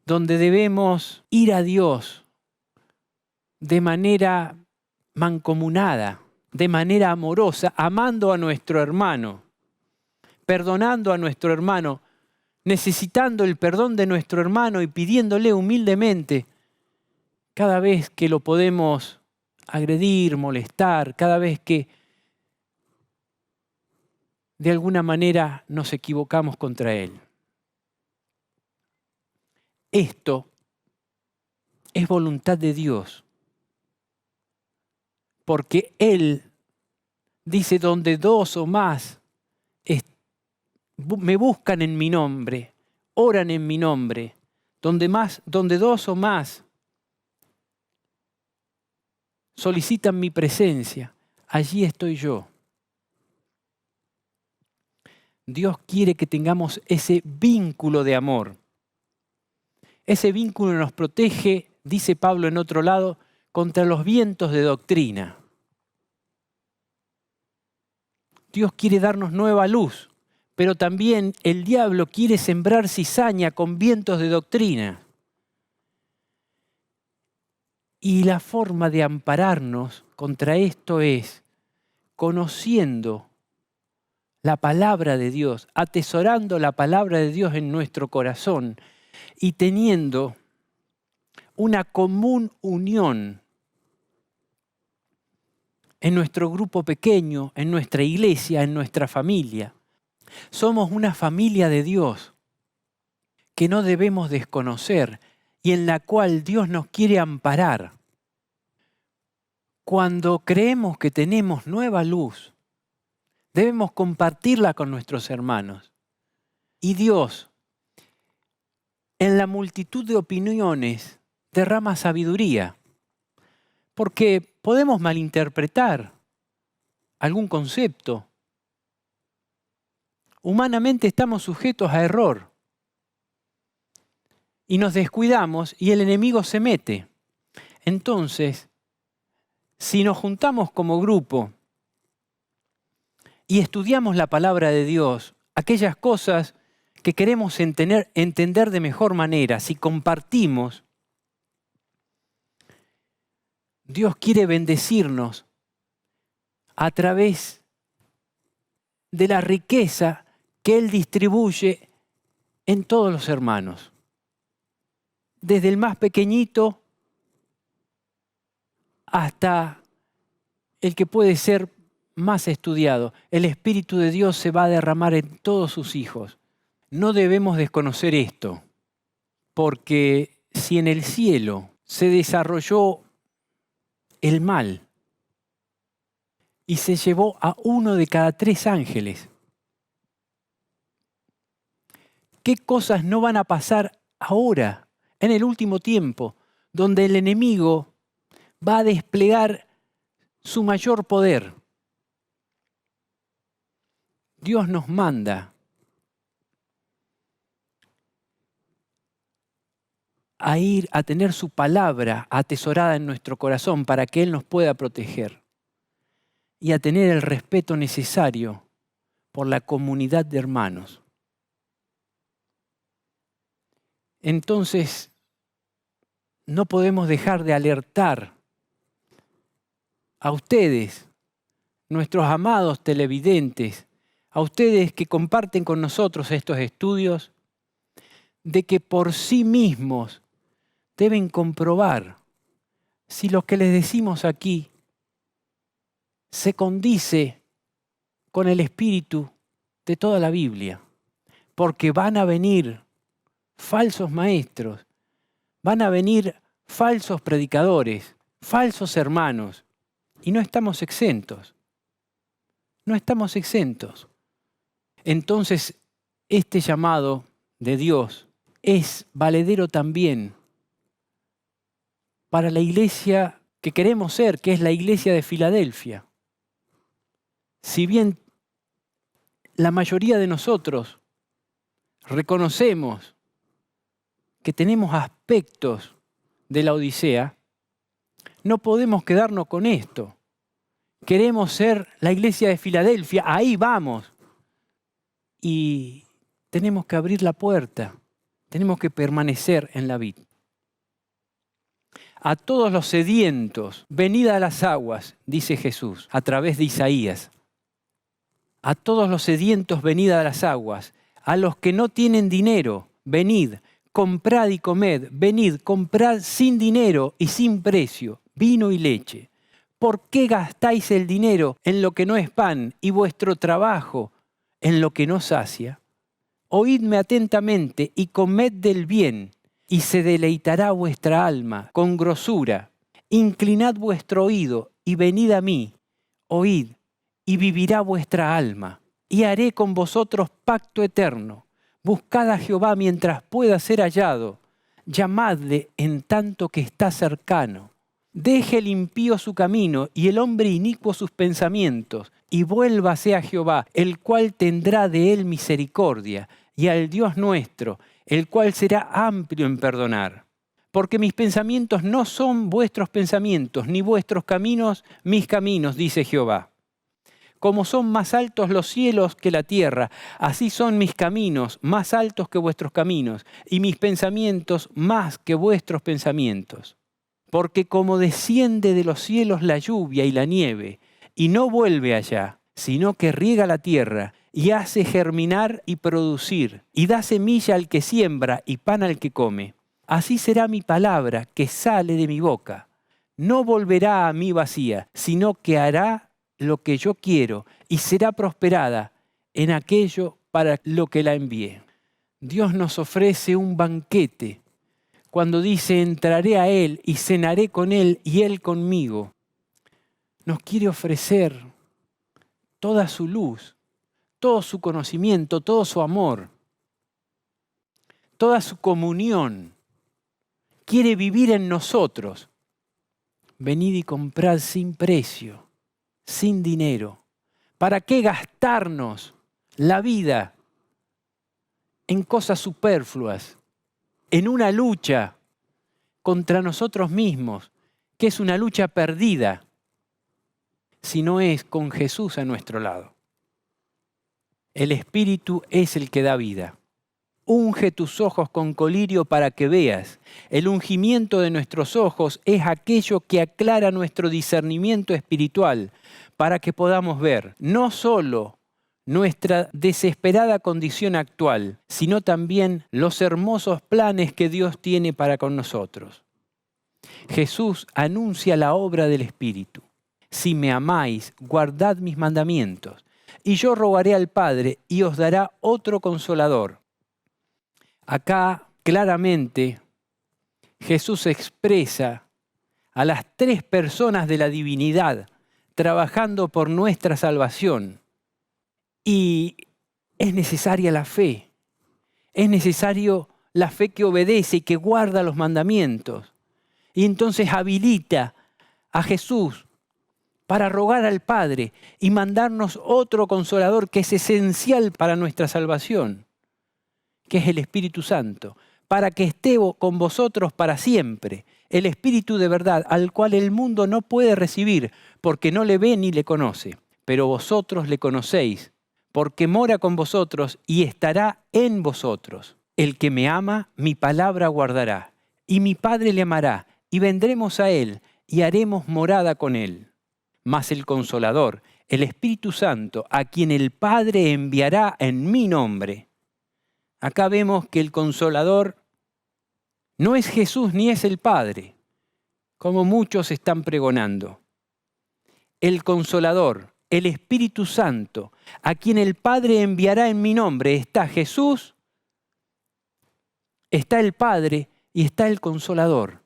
donde debemos ir a Dios de manera mancomunada, de manera amorosa, amando a nuestro hermano, perdonando a nuestro hermano, necesitando el perdón de nuestro hermano y pidiéndole humildemente cada vez que lo podemos agredir, molestar, cada vez que de alguna manera nos equivocamos contra Él. Esto es voluntad de Dios, porque Él dice: donde dos o más me buscan en mi nombre, oran en mi nombre, donde dos o más solicitan mi presencia, allí estoy yo. Dios quiere que tengamos ese vínculo de amor. Ese vínculo nos protege, dice Pablo en otro lado, contra los vientos de doctrina. Dios quiere darnos nueva luz, pero también el diablo quiere sembrar cizaña con vientos de doctrina. Y la forma de ampararnos contra esto es conociendo la palabra de Dios, atesorando la palabra de Dios en nuestro corazón y teniendo una común unión en nuestro grupo pequeño, en nuestra iglesia, en nuestra familia. Somos una familia de Dios que no debemos desconocer y en la cual Dios nos quiere amparar. Cuando creemos que tenemos nueva luz, debemos compartirla con nuestros hermanos. Y Dios, en la multitud de opiniones, derrama sabiduría, porque podemos malinterpretar algún concepto. Humanamente estamos sujetos a error. Y nos descuidamos y el enemigo se mete. Entonces, si nos juntamos como grupo y estudiamos la palabra de Dios, aquellas cosas que queremos entender de mejor manera, si compartimos, Dios quiere bendecirnos a través de la riqueza que Él distribuye en todos los hermanos, desde el más pequeñito hasta el que puede ser más estudiado. El Espíritu de Dios se va a derramar en todos sus hijos. No debemos desconocer esto, porque si en el cielo se desarrolló el mal y se llevó a 1 de cada 3 ángeles, ¿qué cosas no van a pasar ahora, en el último tiempo, donde el enemigo va a desplegar su mayor poder? Dios nos manda a ir a tener su palabra atesorada en nuestro corazón para que Él nos pueda proteger y a tener el respeto necesario por la comunidad de hermanos. Entonces, no podemos dejar de alertar a ustedes, nuestros amados televidentes, a ustedes que comparten con nosotros estos estudios, de que por sí mismos deben comprobar si lo que les decimos aquí se condice con el espíritu de toda la Biblia. Porque van a venir falsos maestros, van a venir falsos predicadores, falsos hermanos, y no estamos exentos. No estamos exentos. Entonces, este llamado de Dios es valedero también para la iglesia que queremos ser, que es la iglesia de Filadelfia. Si bien la mayoría de nosotros reconocemos que tenemos aspectos de la Odisea, no podemos quedarnos con esto. Queremos ser la iglesia de Filadelfia, ahí vamos. Y tenemos que abrir la puerta, tenemos que permanecer en la vid. A todos los sedientos, venid a las aguas, dice Jesús a través de Isaías. A todos los sedientos, venid a las aguas. A los que no tienen dinero, venid, comprad y comed. Venid, comprad sin dinero y sin precio, vino y leche. ¿Por qué gastáis el dinero en lo que no es pan y vuestro trabajo en lo que no sacia? Oídme atentamente y comed del bien, y se deleitará vuestra alma con grosura. Inclinad vuestro oído y venid a mí, oíd, y vivirá vuestra alma. Y haré con vosotros pacto eterno. Buscad a Jehová mientras pueda ser hallado. Llamadle en tanto que está cercano. Deje el impío su camino y el hombre inicuo sus pensamientos, y vuélvase a Jehová, el cual tendrá de él misericordia, y al Dios nuestro, el cual será amplio en perdonar. Porque mis pensamientos no son vuestros pensamientos, ni vuestros caminos mis caminos, dice Jehová. Como son más altos los cielos que la tierra, así son mis caminos más altos que vuestros caminos, y mis pensamientos más que vuestros pensamientos. Porque como desciende de los cielos la lluvia y la nieve, y no vuelve allá, sino que riega la tierra, y hace germinar y producir, y da semilla al que siembra y pan al que come. Así será mi palabra que sale de mi boca. No volverá a mí vacía, sino que hará lo que yo quiero, y será prosperada en aquello para lo que la envié. Dios nos ofrece un banquete cuando dice, entraré a Él y cenaré con Él y Él conmigo. Nos quiere ofrecer toda su luz, todo su conocimiento, todo su amor, toda su comunión. Quiere vivir en nosotros. Venid y comprad sin precio, sin dinero. ¿Para qué gastarnos la vida en cosas superfluas? En una lucha contra nosotros mismos, que es una lucha perdida, si no es con Jesús a nuestro lado. El Espíritu es el que da vida. Unge tus ojos con colirio para que veas. El ungimiento de nuestros ojos es aquello que aclara nuestro discernimiento espiritual para que podamos ver no solo nuestra desesperada condición actual, sino también los hermosos planes que Dios tiene para con nosotros. Jesús anuncia la obra del Espíritu. Si me amáis, guardad mis mandamientos, y yo rogaré al Padre y os dará otro consolador. Acá claramente Jesús expresa a las tres personas de la divinidad trabajando por nuestra salvación. Y es necesaria la fe. Es necesario la fe que obedece y que guarda los mandamientos. Y entonces habilita a Jesús para rogar al Padre y mandarnos otro consolador que es esencial para nuestra salvación, que es el Espíritu Santo, para que esté con vosotros para siempre, el Espíritu de verdad, al cual el mundo no puede recibir, porque no le ve ni le conoce. Pero vosotros le conocéis, porque mora con vosotros y estará en vosotros. El que me ama, mi palabra guardará, y mi Padre le amará, y vendremos a él, y haremos morada con él. Mas el Consolador, el Espíritu Santo, a quien el Padre enviará en mi nombre. Acá vemos que el Consolador no es Jesús ni es el Padre, como muchos están pregonando. El Consolador, el Espíritu Santo, a quien el Padre enviará en mi nombre, está Jesús, está el Padre y está el Consolador.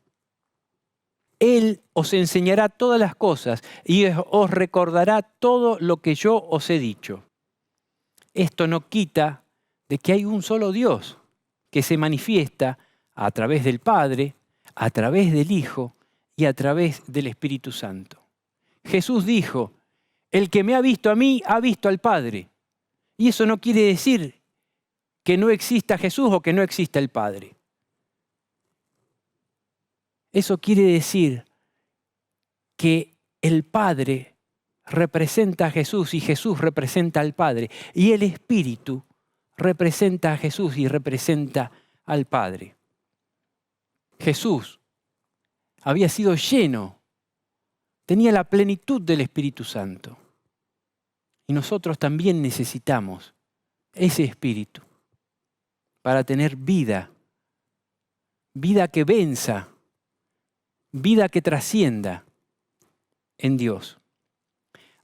Él os enseñará todas las cosas y os recordará todo lo que yo os he dicho. Esto no quita de que hay un solo Dios que se manifiesta a través del Padre, a través del Hijo y a través del Espíritu Santo. Jesús dijo, el que me ha visto a mí, ha visto al Padre. Y eso no quiere decir que no exista Jesús o que no exista el Padre. Eso quiere decir que el Padre representa a Jesús y Jesús representa al Padre. Y el Espíritu representa a Jesús y representa al Padre. Jesús había sido lleno, tenía la plenitud del Espíritu Santo. Y nosotros también necesitamos ese Espíritu para tener vida, vida que venza, vida que trascienda en Dios.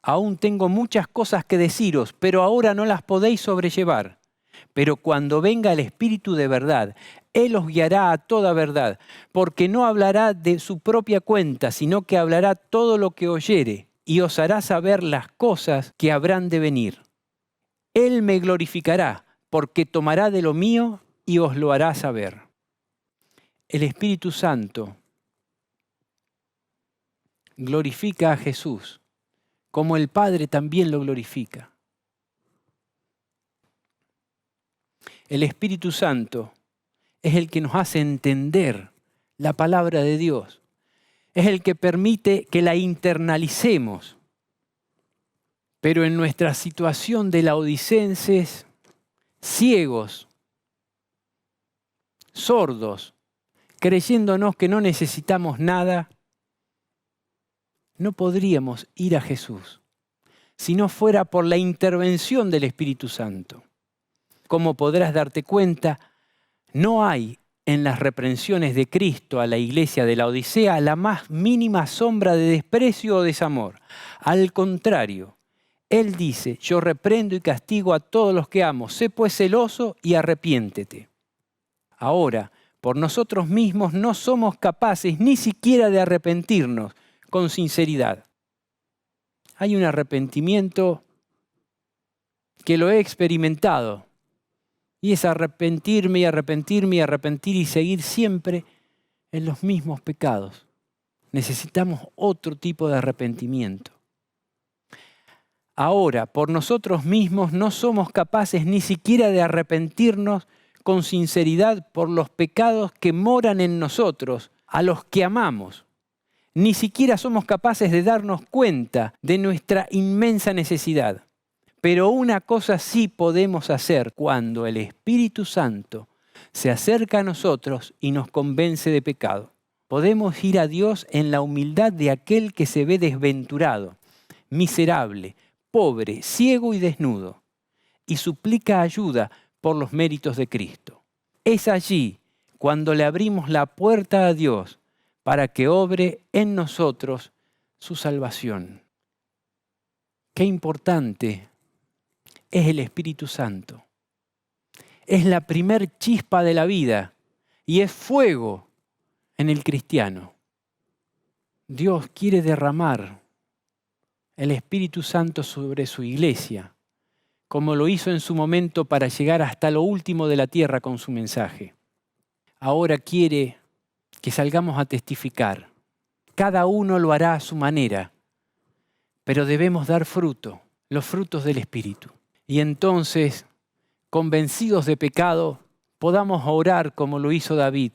Aún tengo muchas cosas que deciros, pero ahora no las podéis sobrellevar. Pero cuando venga el Espíritu de verdad, Él os guiará a toda verdad, porque no hablará de su propia cuenta, sino que hablará todo lo que oyere, y os hará saber las cosas que habrán de venir. Él me glorificará, porque tomará de lo mío y os lo hará saber. El Espíritu Santo glorifica a Jesús, como el Padre también lo glorifica. El Espíritu Santo es el que nos hace entender la palabra de Dios. Es el que permite que la internalicemos. Pero en nuestra situación de laodicenses, ciegos, sordos, creyéndonos que no necesitamos nada, no podríamos ir a Jesús si no fuera por la intervención del Espíritu Santo. Como podrás darte cuenta, no hay en las reprensiones de Cristo a la iglesia de la Odisea la más mínima sombra de desprecio o desamor. Al contrario, Él dice, yo reprendo y castigo a todos los que amo, sé pues celoso y arrepiéntete. Ahora, por nosotros mismos no somos capaces ni siquiera de arrepentirnos con sinceridad. Hay un arrepentimiento que lo he experimentado. Y es arrepentirme y arrepentirme y arrepentir y seguir siempre en los mismos pecados. Necesitamos otro tipo de arrepentimiento. Ahora, por nosotros mismos no somos capaces ni siquiera de arrepentirnos con sinceridad por los pecados que moran en nosotros, a los que amamos. Ni siquiera somos capaces de darnos cuenta de nuestra inmensa necesidad. Pero una cosa sí podemos hacer cuando el Espíritu Santo se acerca a nosotros y nos convence de pecado. Podemos ir a Dios en la humildad de aquel que se ve desventurado, miserable, pobre, ciego y desnudo. y suplica ayuda por los méritos de Cristo. Es allí cuando le abrimos la puerta a Dios para que obre en nosotros su salvación. Qué importante es el Espíritu Santo. Es la primer chispa de la vida y es fuego en el cristiano. Dios quiere derramar el Espíritu Santo sobre su iglesia, como lo hizo en su momento para llegar hasta lo último de la tierra con su mensaje. Ahora quiere que salgamos a testificar. Cada uno lo hará a su manera, pero debemos dar fruto, los frutos del Espíritu. Y entonces, convencidos de pecado, podamos orar como lo hizo David.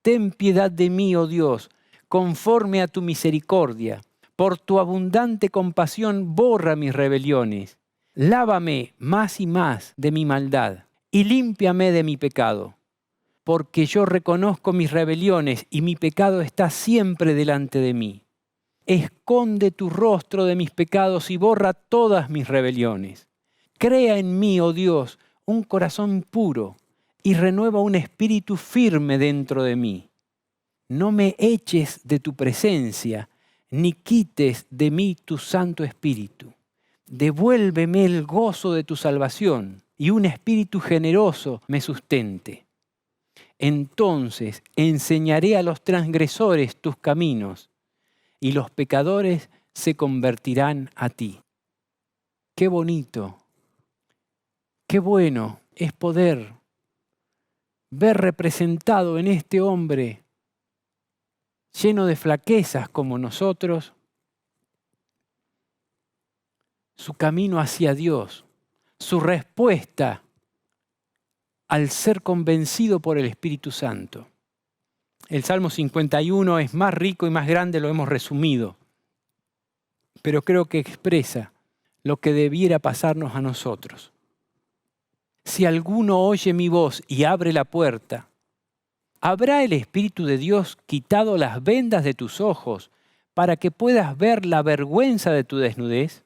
Ten piedad de mí, oh Dios, conforme a tu misericordia. Por tu abundante compasión borra mis rebeliones. Lávame más y más de mi maldad y límpiame de mi pecado. Porque yo reconozco mis rebeliones y mi pecado está siempre delante de mí. Esconde tu rostro de mis pecados y borra todas mis rebeliones. Crea en mí, oh Dios, un corazón puro y renueva un espíritu firme dentro de mí. No me eches de tu presencia, ni quites de mí tu Santo Espíritu. Devuélveme el gozo de tu salvación y un espíritu generoso me sustente. Entonces enseñaré a los transgresores tus caminos y los pecadores se convertirán a ti. Qué bonito, qué bueno es poder ver representado en este hombre lleno de flaquezas como nosotros, su camino hacia Dios, su respuesta al ser convencido por el Espíritu Santo. El Salmo 51 es más rico y más grande, lo hemos resumido, pero creo que expresa lo que debiera pasarnos a nosotros. Si alguno oye mi voz y abre la puerta, ¿habrá el Espíritu de Dios quitado las vendas de tus ojos para que puedas ver la vergüenza de tu desnudez?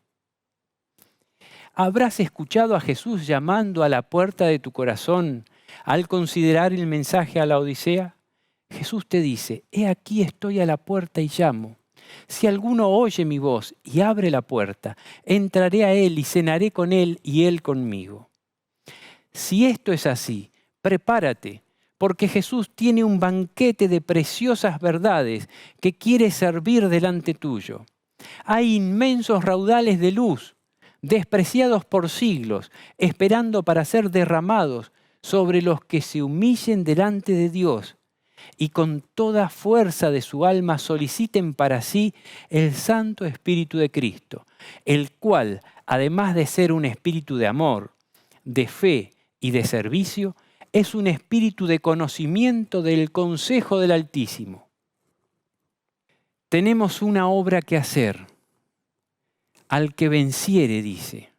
¿Habrás escuchado a Jesús llamando a la puerta de tu corazón al considerar el mensaje a la Odisea? Jesús te dice, he aquí estoy a la puerta y llamo. Si alguno oye mi voz y abre la puerta, entraré a él y cenaré con él y él conmigo. Si esto es así, prepárate, porque Jesús tiene un banquete de preciosas verdades que quiere servir delante tuyo. Hay inmensos raudales de luz, despreciados por siglos, esperando para ser derramados sobre los que se humillen delante de Dios y con toda fuerza de su alma soliciten para sí el Santo Espíritu de Cristo, el cual, además de ser un espíritu de amor, de fe y de servicio, es un espíritu de conocimiento del consejo del Altísimo. Tenemos una obra que hacer. Al que venciere, dice,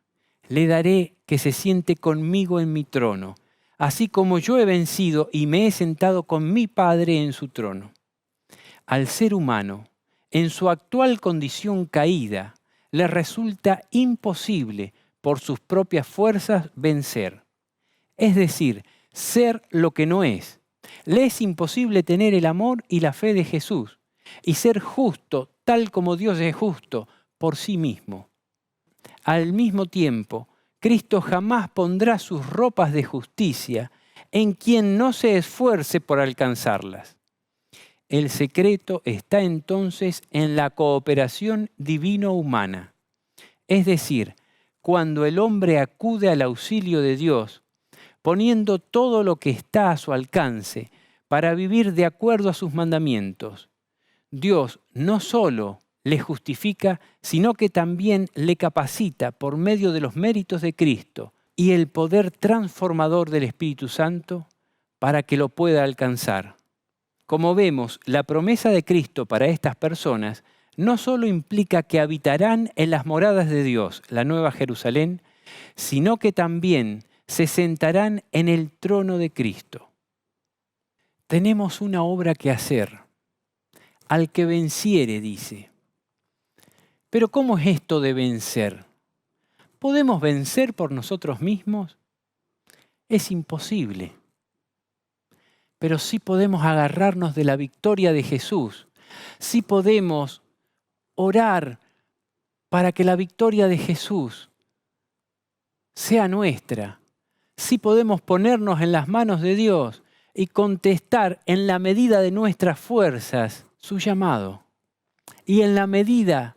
le daré que se siente conmigo en mi trono, así como yo he vencido y me he sentado con mi Padre en su trono. Al ser humano, en su actual condición caída, le resulta imposible por sus propias fuerzas vencer. Es decir, ser lo que no es. Le es imposible tener el amor y la fe de Jesús y ser justo tal como Dios es justo por sí mismo. Al mismo tiempo, Cristo jamás pondrá sus ropas de justicia en quien no se esfuerce por alcanzarlas. El secreto está entonces en la cooperación divino-humana. Es decir, cuando el hombre acude al auxilio de Dios, poniendo todo lo que está a su alcance para vivir de acuerdo a sus mandamientos, Dios no solo le justifica, sino que también le capacita por medio de los méritos de Cristo y el poder transformador del Espíritu Santo para que lo pueda alcanzar. Como vemos, la promesa de Cristo para estas personas no solo implica que habitarán en las moradas de Dios, la Nueva Jerusalén, sino que también se sentarán en el trono de Cristo. Tenemos una obra que hacer. Al que venciere, dice. Pero ¿cómo es esto de vencer? podemos vencer por nosotros mismos. Es imposible. Pero sí podemos agarrarnos de la victoria de Jesús. Sí podemos orar para que la victoria de Jesús sea nuestra. Sí podemos ponernos en las manos de Dios y contestar en la medida de nuestras fuerzas su llamado. Y en la medida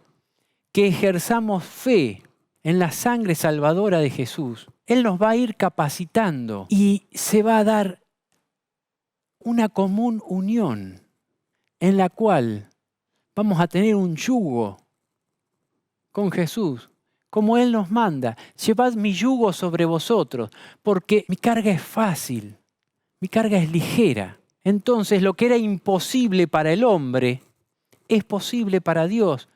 que ejerzamos fe en la sangre salvadora de Jesús, Él nos va a ir capacitando y se va a dar una común unión en la cual vamos a tener un yugo con Jesús, como Él nos manda. Llevad mi yugo sobre vosotros, porque mi carga es fácil, mi carga es ligera. Entonces lo que era imposible para el hombre es posible para Dios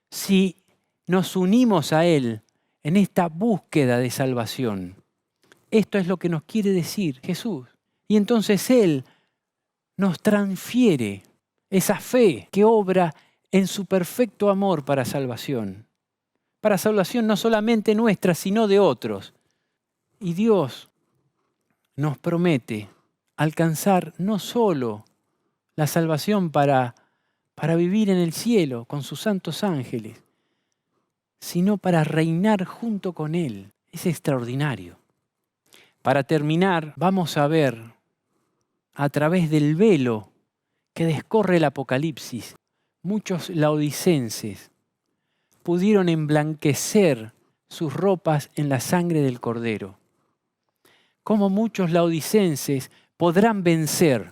si nos unimos a Él en esta búsqueda de salvación. Esto es lo que nos quiere decir Jesús. Y entonces Él nos transfiere esa fe que obra en su perfecto amor para salvación. Para salvación no solamente nuestra, sino de otros. Y Dios nos promete alcanzar no solo la salvación para vivir en el cielo con sus santos ángeles, sino para reinar junto con Él. Es extraordinario. Para terminar, vamos a ver a través del velo que descorre el Apocalipsis, muchos laodicenses pudieron emblanquecer sus ropas en la sangre del Cordero. Cómo muchos laodicenses podrán vencer.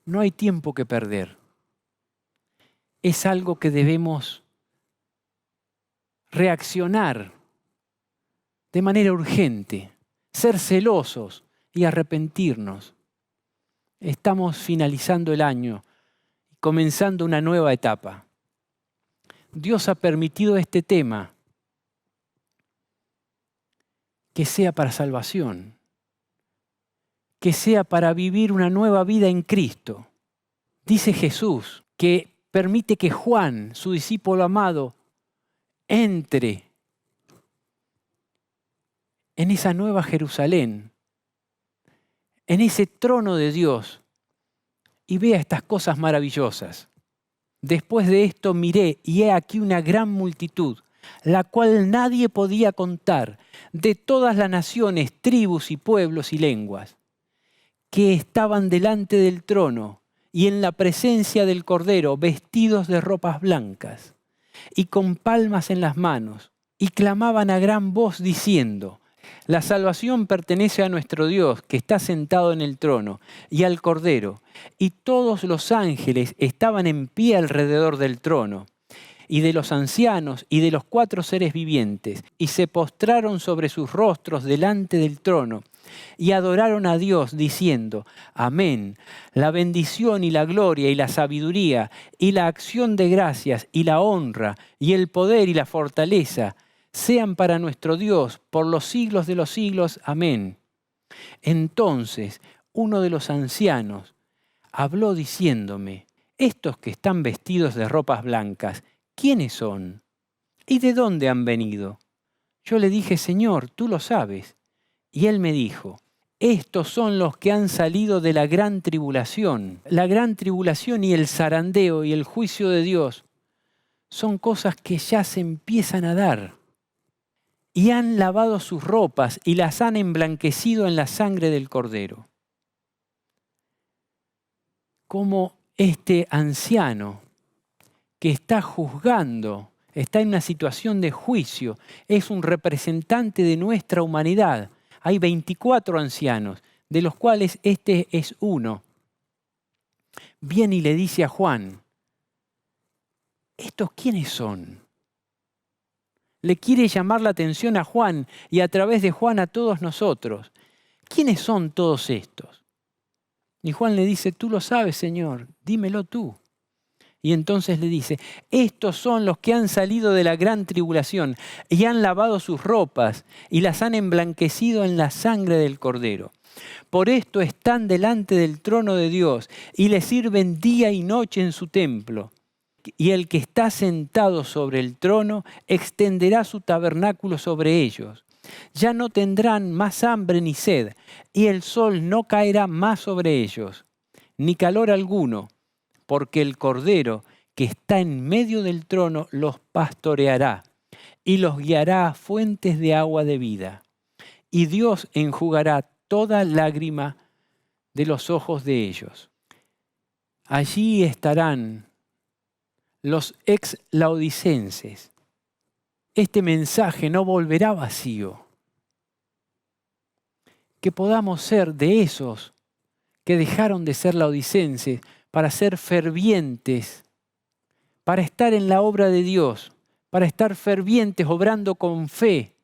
No hay tiempo que perder. Es algo que debemos reaccionar de manera urgente, ser celosos y arrepentirnos. Estamos finalizando el año y comenzando una nueva etapa. Dios ha permitido este tema que sea para salvación, que sea para vivir una nueva vida en Cristo. Dice Jesús que permite que Juan, su discípulo amado, entre en esa nueva Jerusalén, en ese trono de Dios y vea estas cosas maravillosas. Después de esto miré y he aquí una gran multitud, la cual nadie podía contar, de todas las naciones, tribus y pueblos y lenguas, que estaban delante del trono y en la presencia del Cordero, vestidos de ropas blancas y con palmas en las manos, y clamaban a gran voz diciendo: la salvación pertenece a nuestro Dios, que está sentado en el trono, y al Cordero. Y todos los ángeles estaban en pie alrededor del trono, y de los ancianos, y de los 4 seres vivientes, y se postraron sobre sus rostros delante del trono, y adoraron a Dios, diciendo: amén, la bendición y la gloria y la sabiduría, y la acción de gracias, y la honra, y el poder y la fortaleza, sean para nuestro Dios por los siglos de los siglos. Amén. Entonces uno de los ancianos habló diciéndome: estos que están vestidos de ropas blancas, ¿quiénes son? ¿Y de dónde han venido? Yo le dije: Señor, tú lo sabes. Y él me dijo: estos son los que han salido de la gran tribulación. La gran tribulación y el zarandeo y el juicio de Dios son cosas que ya se empiezan a dar. Y han lavado sus ropas y las han emblanquecido en la sangre del Cordero. Como este anciano que está juzgando, está en una situación de juicio, es un representante de nuestra humanidad. Hay 24 ancianos, de los cuales este es uno. Viene y le dice a Juan: ¿estos quiénes son? Le quiere llamar la atención a Juan y a través de Juan a todos nosotros. ¿Quiénes son todos estos? Y Juan le dice: tú lo sabes, Señor, dímelo tú. Y entonces le dice: estos son los que han salido de la gran tribulación y han lavado sus ropas y las han emblanquecido en la sangre del Cordero. Por esto están delante del trono de Dios y le sirven día y noche en su templo. y el que está sentado sobre el trono extenderá su tabernáculo sobre ellos. Ya no tendrán más hambre ni sed, y el sol no caerá más sobre ellos, ni calor alguno, porque el Cordero que está en medio del trono los pastoreará y los guiará a fuentes de agua de vida. Y Dios enjugará toda lágrima de los ojos de ellos. Allí estarán los ex-laodicenses. Este mensaje no volverá vacío. Que podamos ser de esos que dejaron de ser laodicenses para ser fervientes, para estar en la obra de Dios, para estar fervientes, obrando con fe,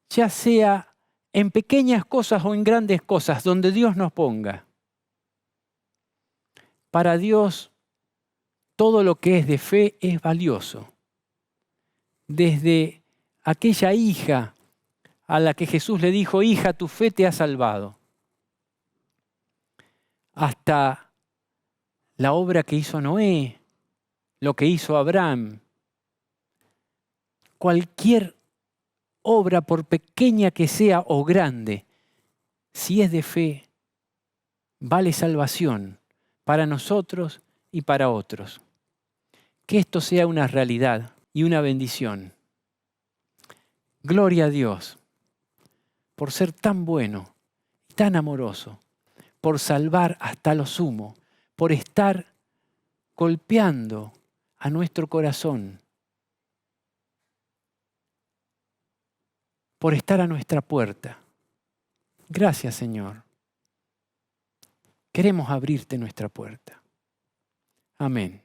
ya sea en pequeñas cosas o en grandes cosas, donde Dios nos ponga. Para Dios, todo lo que es de fe es valioso. Desde aquella hija a la que Jesús le dijo, hija, tu fe te ha salvado, hasta la obra que hizo Noé, lo que hizo Abraham. Cualquier obra, por pequeña que sea o grande, si es de fe, vale salvación para nosotros y para otros. Que esto sea una realidad y una bendición. Gloria a Dios por ser tan bueno y tan amoroso, por salvar hasta lo sumo, por estar golpeando a nuestro corazón, por estar a nuestra puerta. Gracias, Señor. Queremos abrirte nuestra puerta. Amén.